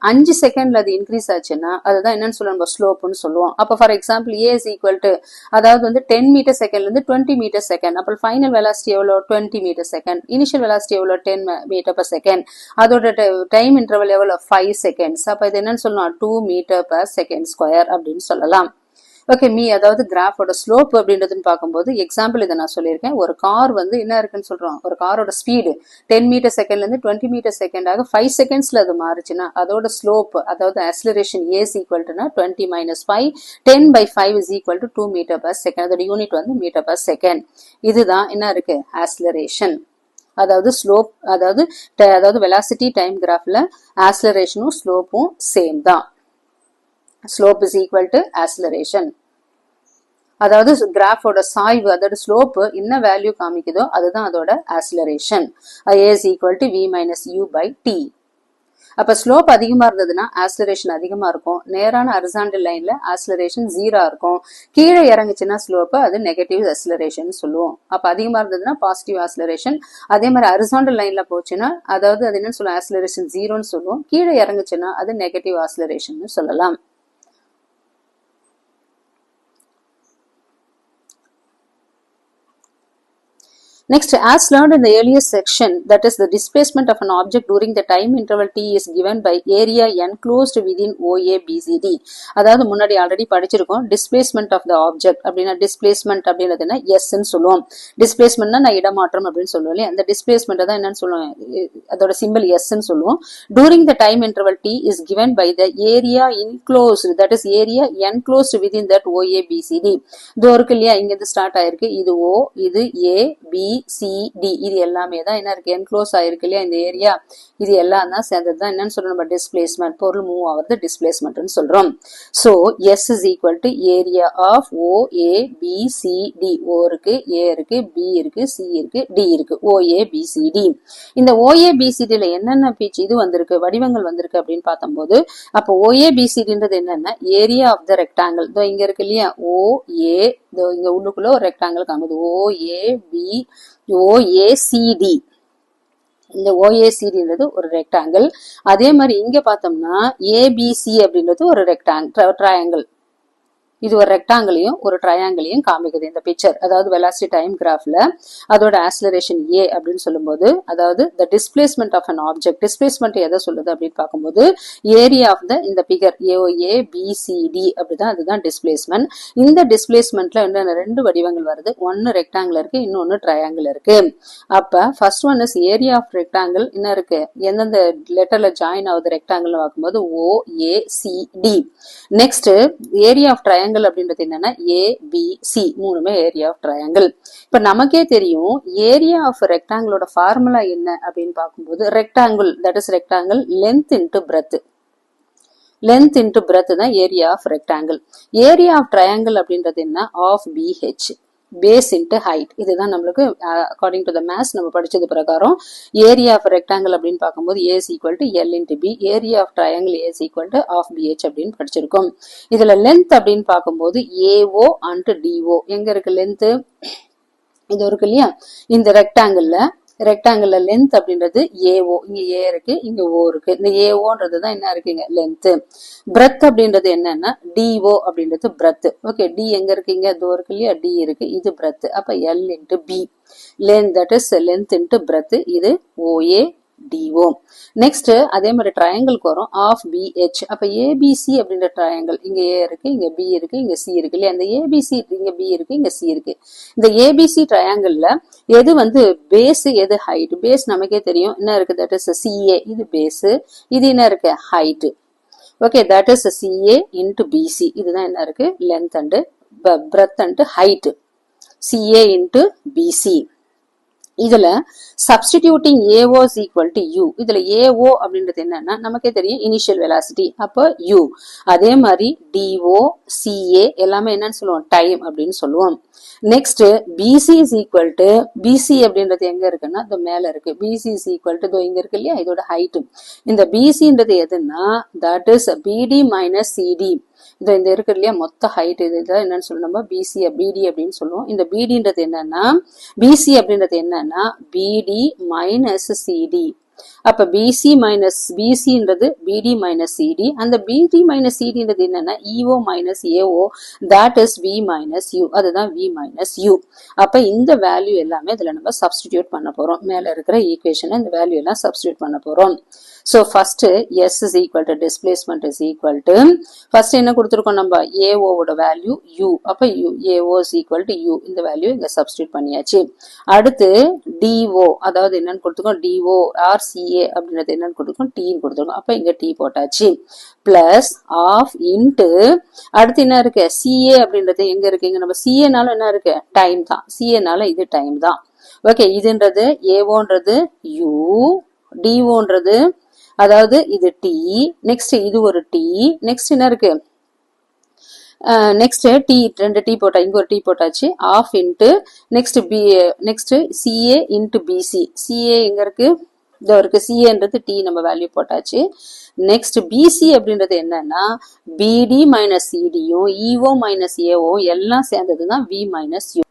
5 செகண்ட்ல அது இன்க்ரீஸ் ஆச்சுன்னா அதுதான் என்னன்னு சொல்லுவோம்? நம்ம ஸ்லோப்னு சொல்லுவோம். அப்ப for example A is equal to அதாவது வந்து 10 மீட்டர் செகண்ட்ல இருந்து 20 மீட்டர் செகண்ட். அப்ப ஃபைனல் வெலாசிட்டி எவ்வளவு? 20 மீட்டர் செகண்ட். இனிஷியல் வெலாசிட்டி எவ்வளவு? 10 மீட்டர் பர் செகண்ட். அதோட டைம் இன்டர்வல் எவ்வளவு? 5 செகண்ட்ஸ். அப்ப இது என்னன்னு சொல்லலாம்? 2 மீட்டர் பர் செகண்ட் ஸ்கொயர் அப்படின்னு சொல்லலாம். ஓகே, அதாவது கிராஃபோட ஸ்லோப் அப்படின்றதுன்னு பார்க்கும்போது எக்ஸாம்பிள் இதை நான் சொல்லியிருக்கேன். ஒரு கார் வந்து என்ன இருக்குன்னு சொல்றோம்? ஒரு காரோட ஸ்பீடு 10 மீட்டர் செகண்ட்ல இருந்து 20 மீட்டர் செகண்டாக 5 செகண்ட்ஸ்ல அது மாறுச்சுன்னா அதோட ஸ்லோப் அதாவது acceleration A is equal to 20 minus 5 10 by 5 is equal to 2 meter per second. அதோட யூனிட் வந்து மீட்டர் பர் செகண்ட். இதுதான் என்ன இருக்கு? ஆக்ஸலரேஷன். அதாவது ஸ்லோப் அதாவது வெலாசிட்டி டைம் கிராஃப்ல ஆக்ஸலரேஷனும் ஸ்லோப்பும் சேம் தான். Slope is equal to acceleration. அதாவது கிராஃபோட சாய்வு அதோட ஸ்லோப் என்ன வேல்யூ காமிக்குதோ அதுதான் அதோட acceleration. A is equal to V minus U by T. அப்ப ஸ்லோப் அதிகமா இருந்ததுன்னா ஆக்ஸலரேஷன் அதிகமா இருக்கும். நேரான ஹரிசாண்டல் லைன்ல ஆக்ஸலரேஷன் 0 இருக்கும். கீழே இறங்குச்சுன்னா ஸ்லோப் அது நெகட்டிவ் ஆக்ஸலரேஷன் சொல்லுவோம். அப்ப அதிகமா இருந்ததுன்னா பாசிட்டிவ் ஆக்ஸலரேஷன். அதே மாதிரி ஹரிசாண்டல் லைன்ல போச்சுன்னா அதாவது அது என்னன்னு சொல்லுவோம்? ஆக்ஸலரேஷன் 0ன்னு சொல்லுவோம். கீழே இறங்குச்சுன்னா அது நெகட்டிவ் ஆக்ஸலரேஷன் சொல்லலாம். Next, as learned in the earlier section, that is the displacement of an object during the time interval t is given by area enclosed within OA BCD. அதாவது முன்னாடி ஆல்ரெடி படிச்சிருக்கோம். displacement of the object அப்படின்னா displacement அப்படின்றதுன்னா S ன்னு சொல்லுவோம். displacementனா நான் இடமாற்றம் அப்படின்னு சொல்லுவோம் இல்லையா? அந்த displacement தான் என்னன்னு சொல்லுவோம்? அதோட சிம்பிள் S ன்னு சொல்லுவோம். during the time interval t is given by the area enclosed, that is area enclosed within that OA BCD. இது இருக்கு இல்லையா? இங்க இருந்து ஸ்டார்ட் ஆயிருக்கு. இது O, இது A, B, சி டி இது எல்லாமே தான் என்ன இருக்கு என்க்ளோஸ் ஆயிருக்கு இல்லையா இந்த ஏரியா இது எல்லாம் தான் சேர்ந்தது தான் என்னன்னு சொல்றோம் நம்ம டிஸ்பிளேஸ்மெண்ட் பொருள் மூவ் ஆகுறது டிஸ்பிளேஸ்மெண்ட்னு சொல்றோம் so s is equal to area of OABCD O இருக்கு ஏ இருக்கு பி இருக்கு சி இருக்கு டி இருக்கு OABCD இந்த OABCD ல என்னென்ன பீச் இது வந்திருக்கு வடிவங்கள் வந்திருக்கு அப்படின்னு பார்த்தம்போது அப்போ OABCDன்றது என்னன்னா ஏரியா ஆஃப் த ரெக்டாங்கிள் இதோ இங்க இருக்கு இல்லையா OA இதோ இங்க உள்ளுக்குள்ள ஒரு ரெக்டாங்கிள் காணுது OACD இந்த OACDன்றது ஒரு ரெக்டாங்கிள் அதே மாதிரி இங்க பார்த்தோம்னா ABC அப்படின்றது ஒரு ட்ரையாங்கிள் இது ஒரு ரெக்டாங்கிளையும் ஒரு ட்ரையாங்கிளையும் காமிக்குது இந்த பிக்சர் அதாவது வெலாசிட்டி டைம் கிராஃப்ல அதோட ஆக்ஸலரேஷன் A அப்படின்னு சொல்லும்போது அதாவது the displacement of an object displacement எதை சொல்லுது அப்படின்னு பார்க்கும்போது ஏரியா ஆஃப் த இந்த பிகர் OABCD அப்படிதான் அதுதான் டிஸ்பிளேஸ்மெண்ட் இந்த டிஸ்பிளேஸ்மெண்ட்ல என்னென்ன ரெண்டு வடிவங்கள் வருது ஒன்னு ரெக்டாங்கிள் இருக்கு இன்னொன்னு ட்ரையாங்கிள் இருக்கு அப்ப first one is area of rectangle என்ன இருக்கு எந்தெந்த லெட்டர்ல ஜாயின் ஆகுது ரெக்டாங்கிள் பார்க்கும்போது OACD next area of triangle அப்படின்றது என்னன்னா ABC மூணுமே ஏரியா ஆஃப் ட்ரையாங்கிள் இப்ப நமக்கே தெரியும் ஏரியா ஆஃப் ரெக்டாங்கிளோட ஃபார்முலா என்ன அப்படின்னு பார்க்கும்போது rectangle that is rectangle length into breadth தான் area of rectangle area of triangle அப்படின்றது என்ன half BH base into height இதுதான் நம்மளுக்கு அக்கார்டிங் டு த மேத்ஸ் நம்ம படிச்சது பிரகாரம் ஏரியா ஆஃப் ரெக்டாங்கிள் அப்படின்னு பார்க்கும்போது A is equal to L into B area of triangle A is equal to of BH அப்படின்னு படிச்சிருக்கோம் இதுல லென்த் அப்படின்னு பார்க்கும்போது AO and DO எங்க இருக்கு லென்த் இது இருக்கு இல்லையா இந்த ரெக்டாங்கிள் லென்த் அப்படின்றது AO இங்க A இருக்கு இங்க O இருக்கு இந்த AOன்றது தான் என்ன இருக்குங்க லென்த் பிரெத் அப்படின்றது என்னன்னா DO அப்படின்றது பிரெத் ஓகே D எங்க இருக்குங்க இதோ இருக்கு இல்லையா D இருக்கு இது பிரெத் அப்ப L into B length that is length into breadth இது OADO நெக்ஸ்ட் அதே மாதிரி ட்ரையாங்கிள்க்கு வரும் ஆஃப் BH அப்ப ABC அப்படின்ற ட்ரையாங்கிள் இங்க A இருக்கு இங்க B இருக்கு இங்க C இருக்கு இல்லையா அந்த ABC இங்க B இருக்கு இங்க C இருக்கு இந்த ABC ட்ரையாங்கிள்ல எது வந்து பேஸ் எது ஹைட் பேஸ் நமக்கே தெரியும் என்ன இருக்கு தட் இஸ் CA இது பேஸ் இது என்ன இருக்கு height okay that is CA into BC இதுதான் என்ன இருக்கு length and breadth and height CA into BC இதுல substituting AO is equal to U இதுல AO அப்படின்றது என்னன்னா நமக்கே தெரியும் இனிஷியல் வெலாசிட்டி அப்ப U அதே மாதிரி DO CA எல்லாமே என்னன்னு சொல்லுவோம் டைம் அப்படின்னு சொல்லுவோம் next BC is equal to BC அப்படின்றது எங்க இருக்குன்னா இது மேல இருக்கு BC is equal to இங்க இருக்கு இல்லையா இதோட ஹைட் இந்த BCன்றது எதுன்னா that is BD minus CD இந்த இருக்கு இல்லையா மொத்த ஹைட் இதுதான் என்னன்னு சொல்லுவோம் நம்ம BD அப்படின்னு சொல்லுவோம் இந்த BDன்றது என்னன்னா BC அப்படின்றது என்னன்னா BD minus CD அப்ப BCன்றது BD minus CD அந்த BD minus CDன்றது என்னன்னா EO minus AO that is V minus U அதுதான் V minus U அப்ப இந்த வேல்யூ எல்லாமே இதுல நம்ம சப்ஸ்டிடியூட் பண்ண போறோம் மேல இருக்கிற ஈக்குவேஷன்ல இந்த வேல்யூ எல்லாம் சப்ஸ்டிடியூட் பண்ண போறோம் so first S is equal to displacement is equal to first என்ன கொடுத்திருக்கோம் நம்ம AO ஓட வேல்யூ U அப்ப AO is equal to U இந்த வேல்யூ இங்க சப்ஸ்டிடியூட் பண்ணியாச்சு அடுத்து DO அதாவது என்னன்னு கொடுத்திருக்கோம் DO or CA அப்படின்றது என்னன்னு கொடுத்திருக்கோம் T ன்னு கொடுத்திருக்கோம் அப்ப இங்க T போட்டாச்சு பிளஸ் ஆஃப் இன்டு அடுத்து என்ன இருக்கு CA அப்படின்றது எங்க இருக்கு இங்க நம்ம CA நால என்ன இருக்கு டைம் தான் CA நால இது டைம் தான் ஓகே இதுன்றது AOன்றது U DOன்றது அதாவது இது T நெக்ஸ்ட் இது ஒரு T நெக்ஸ்ட் என்ன இருக்கு நெக்ஸ்ட் T ரெண்டு T போட்டா இங்க ஒரு T போட்டாச்சு half into next CA into BC CA எங்க இருக்கு இதோ இருக்கு CAன்றது T நம்ம வேல்யூ போட்டாச்சு நெக்ஸ்ட் BC அப்படின்றது என்னன்னா BD மைனஸ் CDயும் EO மைனஸ் AO எல்லாம் சேர்ந்ததுதான் V மைனஸ் U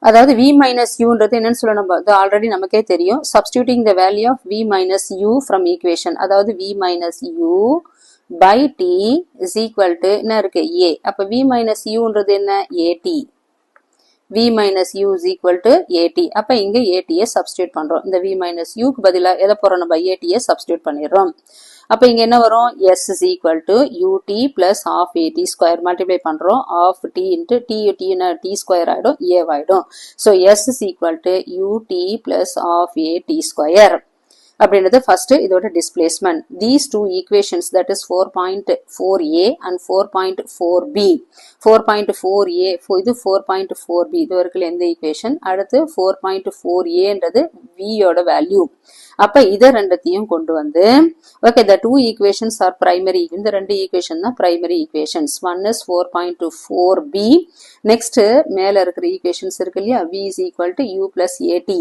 அதாவது V minus Uன்றது என்னன்னு சொல்ல நம்ம ஆல்ரெடி நமக்கே தெரியும் substituting the value of V minus U from equation அதாவது V minus U by T is equal to என்ன இருக்கு A அப்ப V minus Uன்றது என்ன AT V minus U is equal to AT அப்ப இங்க AT substitute பண்றோம் இந்த V minus U க்கு பதிலா எதை போறோம் நம்ம AT substitute பண்ணிடுறோம் அப்ப இங்க என்ன வரும் S is equal to UT plus half AT square multiply பண்றோம் half T into T னா T square ஆயிடும் A ஆயிடும் so S is equal to UT plus half AT square அப்படின்றது first இதோட displacement. These two equations, that is 4.4a and 4.4b. 4.4a இது 4.4b இது வரைக்கும் எந்த ஈக்குவேஷன், அடுத்து 4.4a என்றது v யோட வேல்யூ. அப்ப இத ரெண்டத்தையும் கொண்டு வந்து okay, the two equations are primary. இந்த ரெண்டு ஈக்குவேஷன் தான் primary equations. One is 4.4b. next மேல இருக்கிற ஈக்குவேஷன்ஸ் இருக்கு இல்லையா, v is equal to u plus at.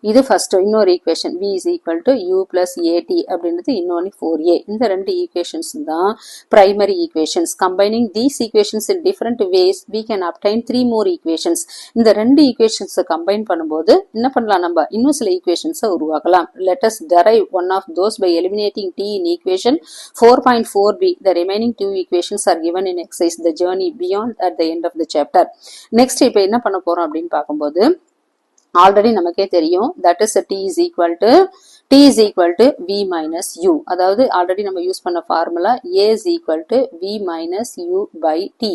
இது first இன்னொரு equation v is equal to u plus at அப்படின்றது இன்னொன்னு 4a. இந்த ரெண்டு equations தான் primary equations. Combining these equations in different ways we can obtain three more equations. இந்த ரெண்டு equations combine பண்ணும்போது என்ன பண்ணலாம், நம்ம இன்னும் சில equations உருவாக்கலாம். Let us derive one of those by eliminating t in equation 4.4b. The remaining two equations are given in exercise the journey beyond at the end of the chapter. Next இப்போ என்ன பண்ண போறோம் அப்படின்னு பார்க்கும்போது already நமக்கே தெரியும், that is t is equal to v minus u. அதாவது already நம்ம யூஸ் பண்ண formula a is equal to v minus u by t.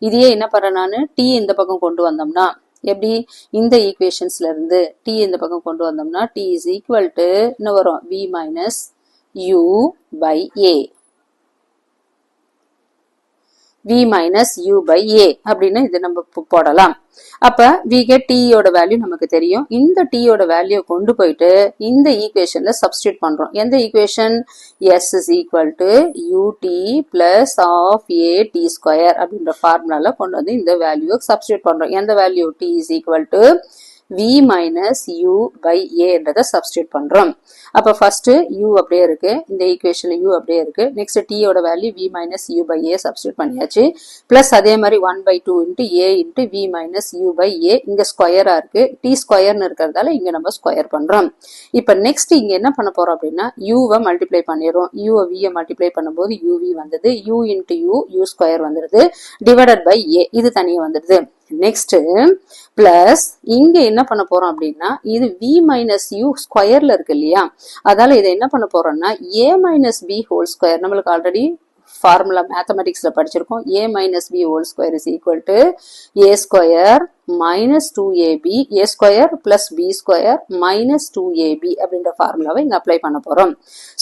இதையே என்ன பண்றேன் நானு, t இந்த பக்கம் கொண்டு வந்தோம்னா எப்படி, இந்த ஈக்குவேஷன்ஸ்ல இருந்து t இந்த பக்கம் கொண்டு வந்தோம்னா t is equal to என்ன வரும், v minus u by a. v minus u by a அப்படின்னு இது நம்ம போடலாம். அப்ப we get t யோட வேல்யூ நமக்கு தெரியும். இந்த t யோட வேல்யூ கொண்டு போயிட்டு இந்த ஈக்குவேஷன்ல சப்ஸ்டிட்யூட் பண்றோம். எந்த equation, s is equal to ut plus of a t square அப்படின்ற ஃபார்முலால கொண்டு வந்து இந்த வேல்யூ சப்ஸ்டிட்யூட் பண்றோம். எந்த value, t is equal to v minus u by a என்றதை சப்ஸ்டிட்யூட் பண்றோம். அப்ப ஃபர்ஸ்ட் u அப்படியே இருக்கு, இந்த ஈக்குவேஷன்ல u அப்படியே இருக்கு. நெக்ஸ்ட் t யோட value v minus u by a substitute பண்ணியாச்சு. பிளஸ் அதே மாதிரி 1/2 into a into v minus u by a, இங்க ஸ்கொயரா இருக்கு, t ஸ்கொயர்னு இருக்கிறதால இங்க நம்ம ஸ்கொயர் பண்றோம். இப்ப நெக்ஸ்ட் இங்க என்ன பண்ண போறோம் அப்படின்னா u வை மல்டிப்ளை பண்ணிடுறோம். u v யை மல்டிப்ளை பண்ணும்போது uv வந்தது, u into u ஸ்கொயர் வந்துருது, டிவைடட் பை a இது தனியா வந்துருது. நெக்ஸ்ட் பிளஸ் இங்க என்ன பண்ண போறோம் அப்படின்னா இது v minus u ஸ்கொயர்ல இருக்கு இல்லையா, அதால இதை என்ன பண்ண போறோம்னா a minus b whole square, நம்மளுக்கு ஆல்ரெடி ஃபார்முலா மேத்தமெட்டிக்ஸ்ல படிச்சிருக்கோம். a minus b whole square is equal to a square minus 2ab, a square plus b square minus 2ab அப்படின்ற ஃபார்முலாவை இங்க அப்ளை பண்ண போறோம்.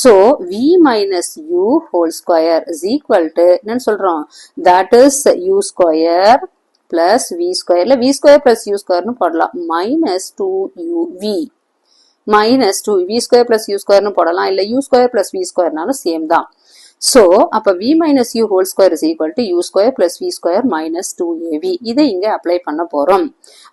So v minus u whole square is equal to என்னன்னு சொல்றோம், that is u square plus v ஸ்கொயர்ல v square plus u ஸ்கொயர்னு போடலாம், minus 2uv minus 2v square plus u ஸ்கொயர்னு போடலாம், இல்ல u ஸ்கொயர் plus v ஸ்கொயர்னாலும் சேம் தான். So அப்ப v minus u whole square is equal to u square plus v square minus 2av. இதை இங்க அப்ளை பண்ண போறோம்.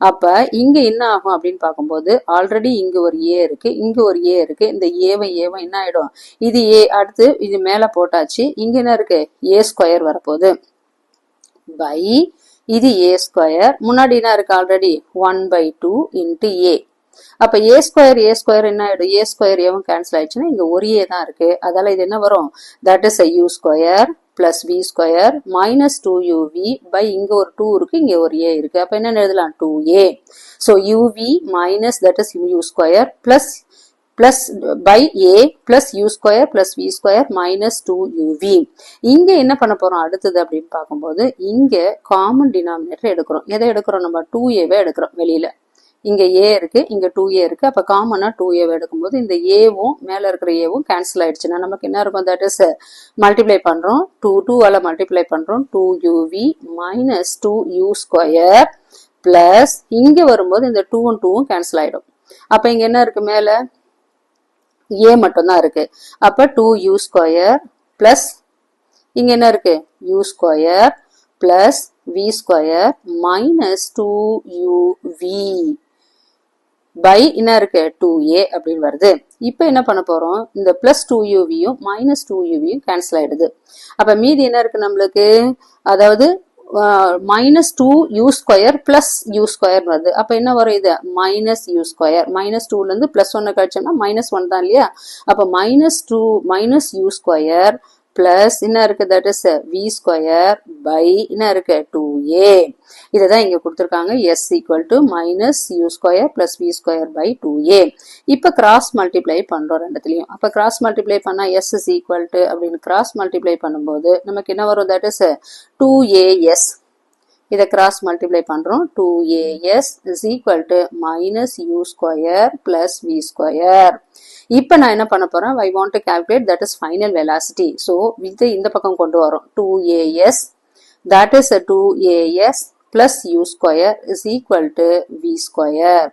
அப்ப இங்க என்ன ஆகும் அப்படின்னு பார்க்கும்போது ஆல்ரெடி இங்க ஒரு a இருக்கு, இங்க ஒரு a இருக்கு. இந்த ஏவை என்ன ஆயிடும், இது a, அடுத்து இது மேல போட்டாச்சு, இங்க என்ன இருக்கு a ஸ்கொயர் வரப்போகுது பை இது a ஸ்கொயர், முன்னாடி என்ன இருக்கு ஆல்ரெடி 1/2 into a. அப்ப a ஸ்கொயர் என்ன ஆயிடும், a ஸ்கொயர் ஏவும் கேன்சல் ஆயிடுச்சுன்னா இங்க ஒரு a தான் இருக்கு, அதால இது என்ன வரும், that is u square plus v square minus 2uv by இங்க ஒரு 2 இருக்கு, இங்க ஒரு a இருக்கு. அப்ப என்ன எழுதலாம், 2a. So uv minus that is u square plus by a plus u square plus v square minus 2uv. இங்க என்ன பண்ண போறோம் அடுத்தது அப்படின்னு பார்க்கும்போது இங்க காமன் டினாமினேட்டர் எடுக்கிறோம். எதை எடுக்கிறோம், நம்ம 2a எடுக்கிறோம் வெளியில. இங்க a இருக்கு, இங்க 2a இருக்கு. அப்ப காமனா 2a எடுக்கும்போது இந்த aவும் மேல இருக்கிற aவும் கேன்சல் ஆயிடுச்சுன்னா நமக்கு என்ன இருக்கும், தட் இஸ் மல்டிப்ளை பண்றோம், 2 ஆல மல்டிப்ளை பண்றோம், 2uv minus 2u square plus இங்க வரும்போது இந்த 2வும் 2வும் கேன்சல் ஆயிடும். அப்ப இங்க என்ன இருக்கு, மேல a மட்டும்தான் இருக்கு. அப்ப 2u ஸ்கொயர் பிளஸ் இங்க என்ன இருக்கு u square plus v square minus 2uv by என்ன இருக்கு 2a அப்படின்னு வருது. இப்ப என்ன பண்ண போறோம், இந்த பிளஸ் 2uv-யும் மைனஸ் 2uv-யும் கேன்சல் ஆயிடுது. அப்ப மீதி என்ன இருக்கு நம்மளுக்கு, அதாவது minus 2u square plus u square வருது. அப்ப என்ன வரும், இது மைனஸ் u ஸ்கொயர், மைனஸ் 2ல இருந்து பிளஸ் 1 கழிச்சோம்னா மைனஸ் 1 தான் இல்லையா. அப்ப மைனஸ் u ஸ்கொயர் பிளஸ் என்ன இருக்கு, that is v square by என்ன இருக்கு 2a. இததான் இங்க கொடுத்திருக்காங்க, s equal to minus u square plus v square by 2a. இப்ப கிராஸ் மல்டிப்ளை பண்றோம் ரெண்டுத்துலயும். அப்ப கிராஸ் மல்டிப்ளை பண்ணா s இஸ் ஈக்குவல் டு அப்படின்னு கிராஸ் மல்டிப்ளை பண்ணும்போது நமக்கு என்ன வரும், தட் இஸ் 2as இதை கிராஸ் மல்டிப்ளை பண்றோம். 2as is equal to minus u square plus v square. இப்போ நான் என்ன பண்ண போறேன்? I want to calculate that is final velocity. So இதை இந்த பக்கம் கொண்டு வரோம். 2as, that is a 2as plus u square is equal to v square.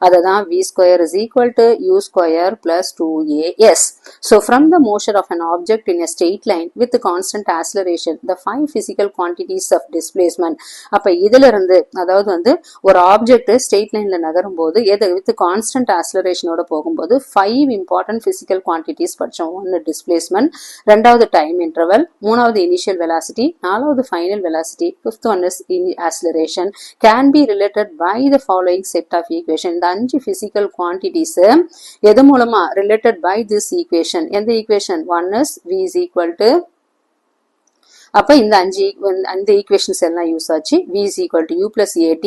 அதுதான் v square is equal to u square plus 2as. So from the motion of an object in a straight line with constant acceleration, the 5 physical quantities of displacement. அப்ப இதுல இருந்து அதாவது வந்து ஒரு object straight லைன்ல நகரும் போது with constant acceleration ஓட போகும்போது 5 important physical quantities படிச்சோம். ஒன்னு displacement, ரெண்டாவது time interval, மூணாவது initial velocity, நாலாவது final velocity, fifth one is acceleration, can be related by the following set of equation. இந்த 5 physical quantities எது மூலமா related by this equation? எந்த equation? 1 is v is equal to, அப்ப இந்த அந்த equations எல்லாம் யூஸ் ஆச்சு. v is equal to u plus at,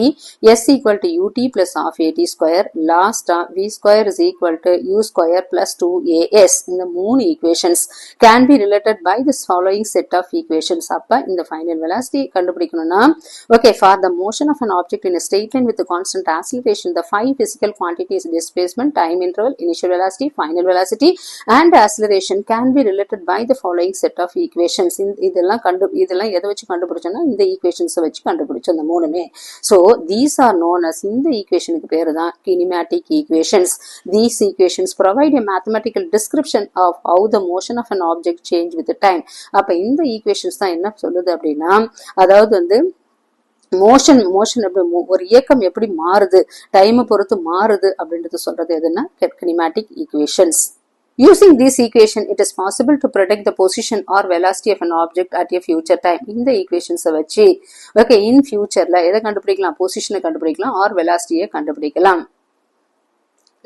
s equal to ut plus half at square, last v square is equal to u square plus 2as. இந்த மூணு equations can be related by this following set of equations. அப்ப இந்த final velocity கண்டுபிடிக்கணும்னா, okay, for the motion of an object in a straight line with a constant acceleration, the 5 physical quantities displacement, time interval, initial velocity, final velocity and acceleration can be related by the following set of equations. இதெல்லாம் எதை வச்சு கண்டுபிடிச்சோம்னா இந்த ஈக்குவேஷன்ஸை வச்சு கண்டுபிடிச்சோம் இந்த மூணுமே. So these are known as, இந்த ஈக்குவேஷனுக்கு பேரு தான் kinematic equations. These equations provide a mathematical description of how the motion of an object change with time. அப்ப இந்த ஈக்குவேஷன்ஸ் தான் என்ன சொல்லுது அப்படின்னா, அதாவது வந்து மோஷன் எப்படி ஒரு இயக்கம் எப்படி மாறுது, டைமை பொறுத்து மாறுது அப்படின்றது சொல்றது எதுன்னா கினிமேட்டிக் equations. Using this equation, it is possible to predict the position or velocity of an object at a future time. இந்த equations வச்சு okay, in futureல எதை கண்டுபிடிக்கலாம்? பொசிஷனை கண்டுபிடிக்கலாம் or velocityயை கண்டுபிடிக்கலாம்.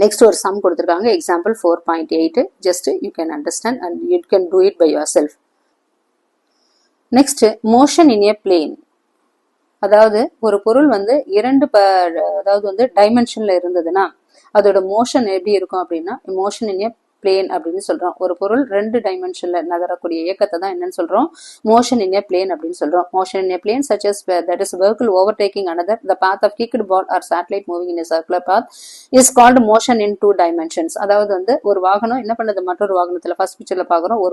Next ஒரு sum கொடுத்திருக்காங்க, example 4.8. Just you can understand and you can do it by yourself. Next, motion in a plane. அதாவது ஒரு பொருள் வந்து அதாவது வந்து டைமென்ஷன்ல இருந்ததுன்னா அதோட மோஷன் எப்படி இருக்கும் அப்படின்னா, மோஷன் இன் ஏ பிளேன் அப்படின்னு சொல்றோம். ஒரு பொருள் 2 டைமென்ஷன்ல நகரக்கூடிய இயக்கத்தை தான் என்னன்னு சொல்றோம்? மோஷன் இன் ஏ பிளேன் அப்படின்னு சொல்றோம். Motion in A plane such as that is vehicle overtaking another, the path of kicked ball or satellite moving in a circular path is called motion in 2 dimensions. அதாவது வந்து ஒரு வாகனம் என்ன பண்ணுது, மற்றொரு வாகனத்துல ஃபர்ஸ்ட் பிக்சர்ல பாக்குறோம்,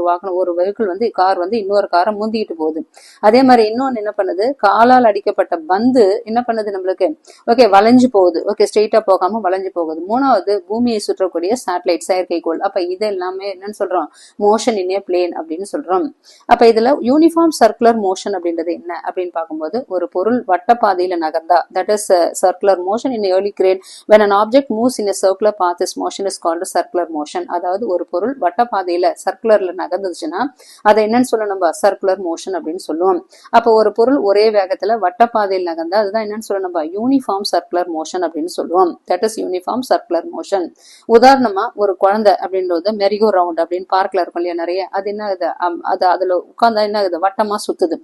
ஒரு வெஹிக்கிள் வந்து கார் வந்து இன்னொரு காரை முந்திட்டு போகுது. அதே மாதிரி இன்னொன்னு என்ன பண்ணுது, காலால் அடிக்கப்பட்ட பந்து என்ன பண்ணுது நம்மளுக்கு, ஓகே, வளைஞ்சு போகுது. ஓகே, ஸ்ட்ரெயிட்டா போகாம வளைஞ்சு போகுது. மூணாவது பூமியை சுற்றக்கூடிய சேட்டலைட், செயற்கைக்கோள். அப்ப இது எல்லாமே என்னன்னு சொல்றோம்? மோஷன் இன் ஏ பிளேன் அப்படின்னு சொல்றோம். அப்ப இதுல யூனிஃபார்ம் சர்க்குலர் மோஷன் அப்படின்றது என்ன அப்படின்னு பார்க்கும்போது, ஒரு பொருள் வட்டப்பாதையில நகர்ந்தா, that is circular motion in early great. when an object moves in a circular path, this motion is called circular motion. அதாவது ஒரு பொருள் வட்டப்பாதையில சர்க்குலர்ல நகர்ந்துச்சுன்னா அதை என்னன்னு சொல்ல நம்ம சர்க்குலர் மோஷன் அப்படின்னு சொல்லுவோம். அப்ப ஒரு பொருள் ஒரே வேகத்துல வட்டப்பாதையில் நகர்ந்தா அதுதான் என்னன்னு சொல்ல நம்ம யூனிஃபார்ம் சர்க்குலர் மோஷன் அப்படின்னு சொல்லுவோம். That is uniform circular motion. உதாரணமா ஒரு குழந்தை அப்படின்றது மெரிகோ ரவுண்ட் அப்படின்னு பார்க்ல இருக்கும் இல்லையா நிறைய, அது என்ன ஆகுது, அது அதுல உட்கார்ந்தா என்ன ஆகுது, வட்டமா சுத்துது.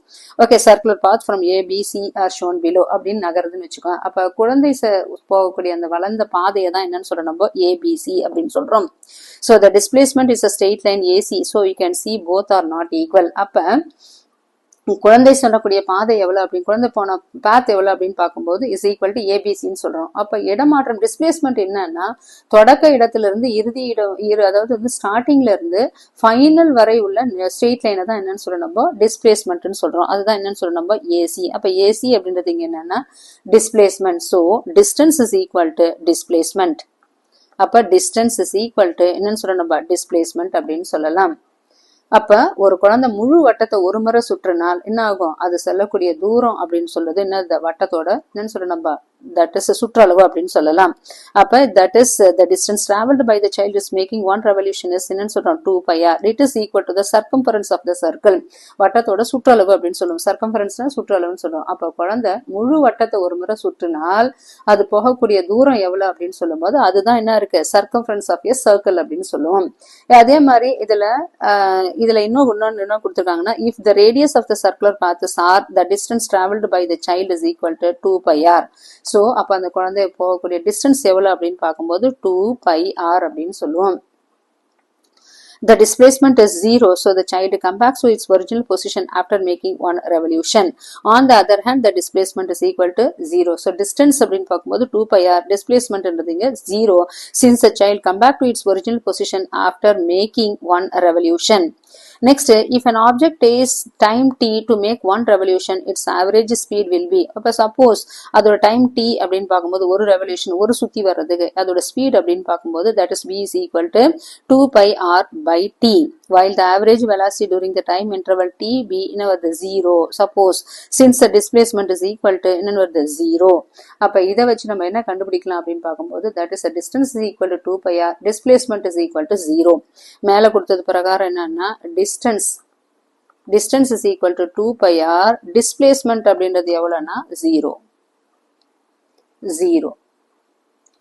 Okay, circular path from A B C are shown below அப்படின்னு நகருதுன்னு வச்சுக்கோங்க. அப்ப குழந்தை போகக்கூடிய அந்த வளர்ந்த பாதையை தான் என்னன்னு சொல்றோம் நம்ம ஏபிசி அப்படின்னு சொல்றோம். So the displacement is a straight line AC, so you can see both are not equal. அப்ப குழந்தை சொல்லக்கூடிய பாதை எவ்வளவு அப்படின்னு, குழந்தை போன பாத் எவ்வளவு அப்படின்னு பார்க்கும்போது இஸ் ஈக்குவல் டு ஏபிசின்னு சொல்றோம். அப்ப இடமாற்றம் டிஸ்பிளேஸ்மெண்ட் என்னன்னா, தொடக்க இடத்துல இருந்து இறுதி இடம், அதாவது வந்து ஸ்டார்டிங்ல இருந்து ஃபைனல் வரை உள்ள ஸ்ட்ரெயிட் லைனை தான் என்னன்னு சொல்றோம் நம்ம டிஸ்பிளேஸ்மெண்ட்னு சொல்றோம். அதுதான் என்னன்னு சொல்றோம் நம்ம ஏசி. அப்ப ஏசி அப்படின்றது இங்க என்னன்னா displacement. So distance is equal to displacement. அப்ப டிஸ்டன்ஸ் இஸ் ஈக்குவல் டு என்னன்னு சொல்றோம் நம்ம டிஸ்பிளேஸ்மெண்ட் அப்படின்னு சொல்லலாம். அப்ப ஒரு குழந்தை முழு வட்டத்தை ஒரு முறை சுற்றினால் என்ன ஆகும், அது செல்லக்கூடிய தூரம் அப்படின்னு சொல்றது என்ன, வட்டத்தோட என்னன்னு சொல்ற நம்ம தட் இஸ் சுற்றளவு அப்படின்னு சொல்லலாம். அப்ப that is the distance travelled by the child is making one revolution is என்னன்னு சொல்றோம் 2πr. It is equal to the circumference of the circle. வட்டத்தோட சுற்றளவு அப்படின்னு சொல்லுவோம். சர்க்கம்பரன்ஸ்னா சுற்றளவுன்னு சொல்லுவோம். அப்ப குழந்தை முழு வட்டத்தை ஒரு முறை சுற்றினால் அது போகக்கூடிய தூரம் எவ்வளவு அப்படின்னு சொல்லும் போது அதுதான் என்ன இருக்கு, சர்க்கம்பரன்ஸ் ஆஃப் எ சர்க்கிள் அப்படின்னு சொல்லுவோம். அதே மாதிரி இதுல இன்னொன்னு கொடுத்திருக்காங்கன்னா, if the radius of the circular path is r, the distance traveled by the child is equal to 2πr. So அப்ப அந்த குழந்தை போகக்கூடிய டிஸ்டன்ஸ் எவ்வளவு அப்படின்னு பார்க்கும்போது 2πr அப்படின்னு சொல்லுவோம். the displacement is 0, so the child come back to its original position after making one revolution. On the other hand, the displacement is equal to 0. So distance அப்படின்னு பார்க்கும்போது 2 pi r, displacement என்றதுங்க 0, since the child come back to its original position after making one revolution. Next, if an object takes time t to make one revolution, its average speed will be. அப்ப suppose அதோட time t அப்படின்னு பார்க்கும்போது ஒரு revolution ஒரு சுத்தி வர்றதுக்கு அதோட speed அப்படின்னு பார்க்கும்போது that is v is equal to 2 pi r by t, while the average velocity during the time interval t be என்ன வருது 0. Suppose since the displacement is equal to என்ன வருது 0. அப்ப இதை வச்சு நம்ம என்ன கண்டுபிடிக்கலாம் அப்படின்னு பார்க்கும்போது that is a distance is equal to 2 pi r, displacement is equal to 0. மேல கொடுத்தது பிரகாரம் என்னன்னா distance is equal to 2 pi r, displacement அப்படின்றது எவ்வளவுனா 0.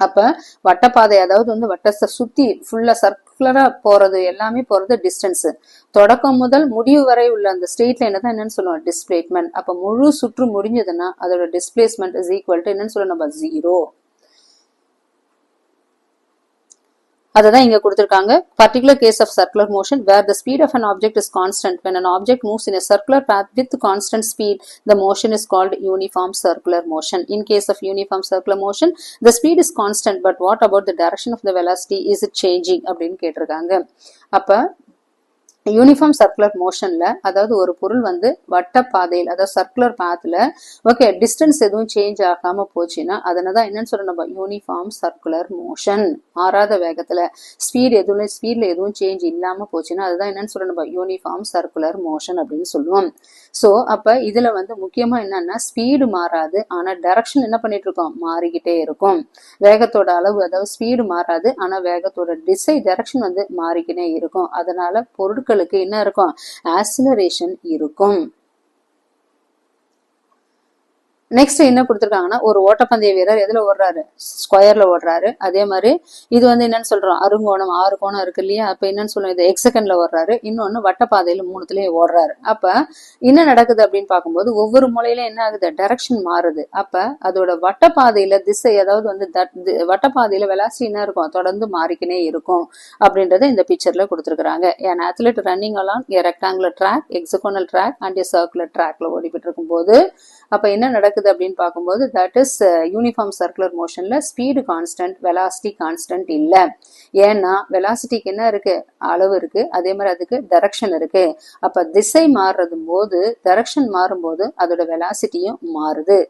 அப்ப வட்டப்பாதை அதாவது வந்து வட்டத்தை சுத்தி ஃபுல்லா சர்க்குலரா போறது எல்லாமே போறது டிஸ்டன்ஸ். தொடக்கம் முதல் முடிவு வரை உள்ள அந்த ஸ்ட்ரெயிட் லைனை தான் என்னன்னு சொல்லுவோம் டிஸ்பிளேஸ்மெண்ட். அப்ப முழு சுற்று முடிஞ்சதுன்னா அதோட டிஸ்பிளேஸ்மெண்ட் இஸ் ஈக்குவல் டு என்னன்னு சொல்லுவோம் நம்ம 0. அததான் இங்க கொடுத்திருக்காங்க. Particular case of circular motion where the speed of an object is constant. When an object moves in a circular path with constant speed, the motion is called uniform circular motion. In case of uniform circular motion, the speed is constant, but what about the direction of the velocity? Is it changing? அப்படின்னு கேட்டிருக்காங்க. அப்ப uniform circular மோஷன்ல அதாவது ஒரு பொருள் வந்து வட்ட பாதையில் அதாவது சர்க்குலர் பாத்துல ஓகே டிஸ்டன்ஸ் எதுவும் சேஞ்ச் ஆகாம போச்சுன்னா அதனதான் என்னன்னு சொல்றோம் நம்ம யூனிஃபார்ம் சர்க்குலர் மோஷன். மாறாத வேகத்துல ஸ்பீட்ல எதுவும் சேஞ்ச் இல்லாம போச்சுன்னா அதுதான் என்னன்னு சொல்றோம் நம்ம யூனிஃபார்ம் சர்க்குலர் மோஷன் அப்படின்னு சொல்லுவோம். சோ அப்ப இதுல வந்து முக்கியமா என்னன்னா ஸ்பீடு மாறாது, ஆனா டைரக்ஷன் என்ன பண்ணிட்டு இருக்கோம் மாறிக்கிட்டே இருக்கும். வேகத்தோட அளவு அதாவது ஸ்பீடு மாறாது, ஆனா வேகத்தோட திசை டைரக்ஷன் வந்து மாறிக்கிட்டே இருக்கும். அதனால பொருட்கள் என்ன இருக்கும் ஆக்சிலரேஷன் இருக்கும். நெக்ஸ்ட் என்ன கொடுத்திருக்காங்கன்னா ஒரு ஓட்டப்பந்தய வீரர் எதுல ஓடுறாரு ஸ்கொயர்ல ஓடுறாரு. அதே மாதிரி இது வந்து என்னன்னு சொல்றோம் அருங்கோணம் 6 கோணம் இருக்கு இல்லையா. அப்ப என்னன்னு சொல்றோம் இது எக்ஸகன்ட்ல ஓடுறாரு, இன்னொன்னு வட்டப்பாதையில 3த்துலயும் ஓடுறாரு. அப்ப என்ன நடக்குது அப்படின்னு பார்க்கும்போது ஒவ்வொரு முறையில என்ன ஆகுது டைரக்ஷன் மாறுது. அப்ப அதோட வட்டப்பாதையில திசை அதாவது வந்து வட்டப்பாதையில வெலாசிட்டி என்ன இருக்கும் தொடர்ந்து மாறிக்கினே இருக்கும் அப்படின்றத இந்த பிக்சர்ல கொடுத்திருக்காங்க. an athlete running along a rectangular track, hexagonal track and a circular trackல ஓடிட்டு இருக்கும்போது அப்ப என்ன நடக்குது அப்படின்னு பார்க்கும்போது தட் இஸ் யூனிஃபார்ம் சர்க்குலர் மோஷன்ல ஸ்பீடு கான்ஸ்டன்ட், வெலாசிட்டி கான்ஸ்டன்ட் இல்ல. ஏன்னா வெலாசிட்டிக்கு என்ன இருக்கு அளவு இருக்கு, அதே மாதிரி அதுக்கு டைரக்ஷன் இருக்கு. அப்ப திசை மாறுறது போது டைரக்ஷன் மாறும்போது அதோட வெலாசிட்டியும் மாறுது.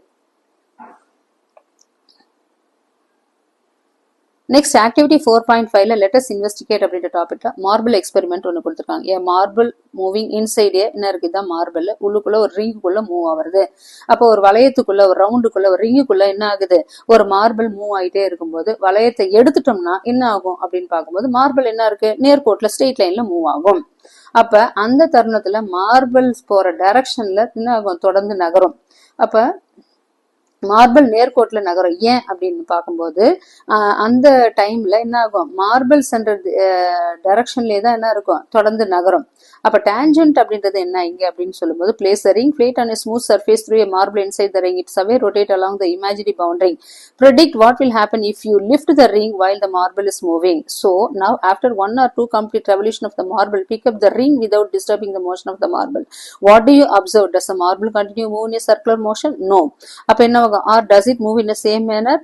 நெக்ஸ்ட் ஆக்டிவிட்டி 4.5ல let us investigate அப்படின்ற டாபிக்ல மார்பிள் எக்ஸ்பெரிமெண்ட் ஒன்று கொடுத்துருக்காங்க. ஏன் மார்பிள் மூவிங் இன்சைட் என்ன இருக்கு இதான் மார்பிள் உள்ளுக்குள்ள ஒரு ரிங்குக்குள்ள மூவ் ஆகுறது. அப்போ ஒரு வளையத்துக்குள்ள ஒரு ரவுண்டுக்குள்ள ஒரு ரிங்குக்குள்ள என்ன ஆகுது ஒரு மார்பிள் மூவ் ஆகிட்டே இருக்கும்போது வளையத்தை எடுத்துட்டோம்னா என்ன ஆகும் அப்படின்னு பார்க்கும்போது மார்பிள் என்ன இருக்கு நேர்கோட்ல ஸ்ட்ரெயிட் லைன்ல மூவ் ஆகும். அப்ப அந்த தருணத்துல மார்பிள் போற டைரக்ஷன்ல என்ன ஆகும் தொடர்ந்து நகரும். அப்ப மார்பிள் நேர்கோட்ல நகரும். ஏன் அப்படின்னு பார்க்கும்போது அந்த டைம்ல என்ன ஆகும் மார்பிள் சென்ற டைரக்ஷன்லயே தான் என்ன இருக்கும் தொடர்ந்து நகரும். அப்ப டேஞ்சன்ட் அப்படின்றது என்ன இங்க அப்படின்னு சொல்லும்போது place a ring flat on a smooth surface through a marble inside the ring. Its away rotate along the imaginary boundary. Predict what will happen if you lift the ring while the marble is moving. So now after 1 or 2 complete revolution of the marble, pick up the ring without disturbing the motion of the marble. What do you observe? Does the marble continue move in a circular motion? No. அப்ப என்ன ஆகும் or does it move in the same manner?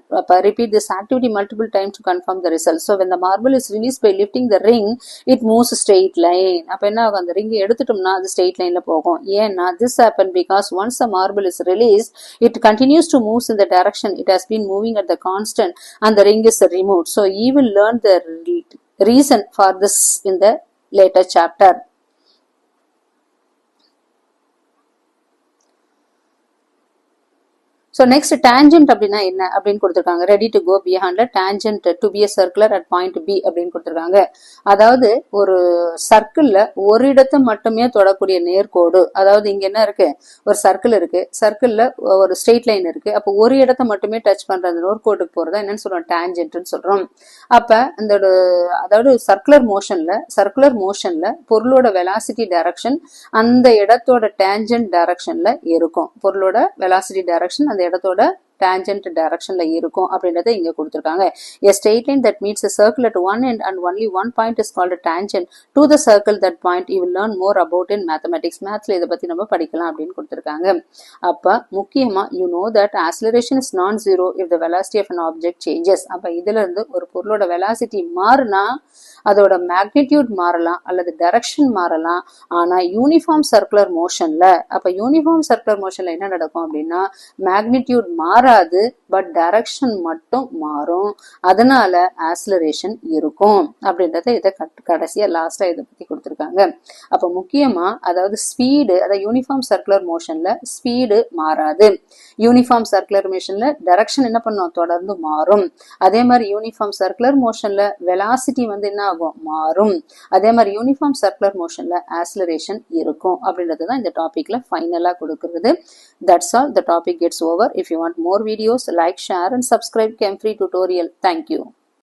Repeat this activity multiple times to confirm the result. So when the marble is released by lifting the ring, it moves straight line. அப்ப என்ன ஆகும் அந்த ring எடுத்துட்டோம்னா அது straight லைன்ல போகும். ஏன்னா this happened because once the marble is released, it continues to move in the direction it has been moving at the constant and the ring is removed. So you will learn the reason for this in the later chapter. So next tangent அப்படின்னா என்ன அப்படின்னு கொடுத்திருக்காங்க. ready to go beyond tangent to be a circular at point B அப்படின்னு கொடுத்திருக்காங்க. அதாவது ஒரு சர்க்கிள்ல ஒரு இடத்தை மட்டுமே தொடக்கூடிய நேர்கோடு. அதாவது இங்க என்ன இருக்கு ஒரு சர்க்கிள் இருக்கு, சர்க்கிள்ல ஒரு ஸ்ட்ரெயிட் லைன் இருக்கு. அப்ப ஒரு இடத்தை மட்டுமே டச் பண்ற அந்த நேர்கோட்டுக்கு போறதா என்னன்னு சொல்றோம் டேஞ்சன்ட்னு சொல்றோம். அப்ப அந்த அதாவது சர்க்குலர் மோஷன்ல பொருளோட வெலாசிட்டி டைரக்ஷன் அந்த இடத்தோட டேஞ்சன்ட் டைரக்ஷன்ல இருக்கும். பொருளோட வெலாசிட்டி டைரக்ஷன் அந்த இடத்தோட tangent directionல இருக்கும் அப்படின்றத இங்க கொடுத்திருக்காங்க. A straight line that meets a circle at one end and only one point is called a tangent to the circle that point you will learn more about in mathematics. மேத்ஸ்ல இத பத்தி நம்ம படிக்கலாம் அப்படின்னு கொடுத்திருக்காங்க. அப்ப முக்கியமா you know that acceleration is non-zero if the velocity of an object changes. அப்ப இதுல இருந்து ஒரு பொருளோட velocity மாறுனா அதோட மேக்னிடியூட் மாறலாம் அல்லது டைரக்ஷன் மாறலாம். ஆனா யூனிஃபார்ம் சர்க்குலர் மோஷன்ல அப்ப யூனிஃபார்ம் சர்க்குலர் மோஷன்ல என்ன நடக்கும் அப்படின்னா மேக்னிடியூட் மாறாது, பட் டைரக்ஷன் மட்டும் மாறும். அதனால ஆக்ஸலரேஷன் இருக்கும் அப்படின்றத இதை கடைசியா லாஸ்டா இதை பத்தி கொடுத்திருக்காங்க. அப்ப முக்கியமா அதாவது ஸ்பீடு, அதாவது யூனிஃபார்ம் சர்க்குலர் மோஷன்ல ஸ்பீடு மாறாது. யூனிஃபார்ம் சர்க்குலர் மோஷன்ல டைரக்ஷன் என்ன பண்ணும், தொடர்ந்து மாறும். அதே மாதிரி யூனிஃபார்ம் சர்க்குலர் மோஷன்ல வெலாசிட்டி என்ன ஆகும், மாறும். அதே மாதிரி யூனிஃபார்ம் சர்க்குலர் மோஷன்ல ஆக்ஸலரேஷன் இருக்கும் அப்படின்றதுதான் இந்த டாபிக்ல ஃபைனலா கொடுக்கிறது. That's all. The topic gets over. If you want more videos, like, share and subscribe Chem Free Tutorial. Thank you.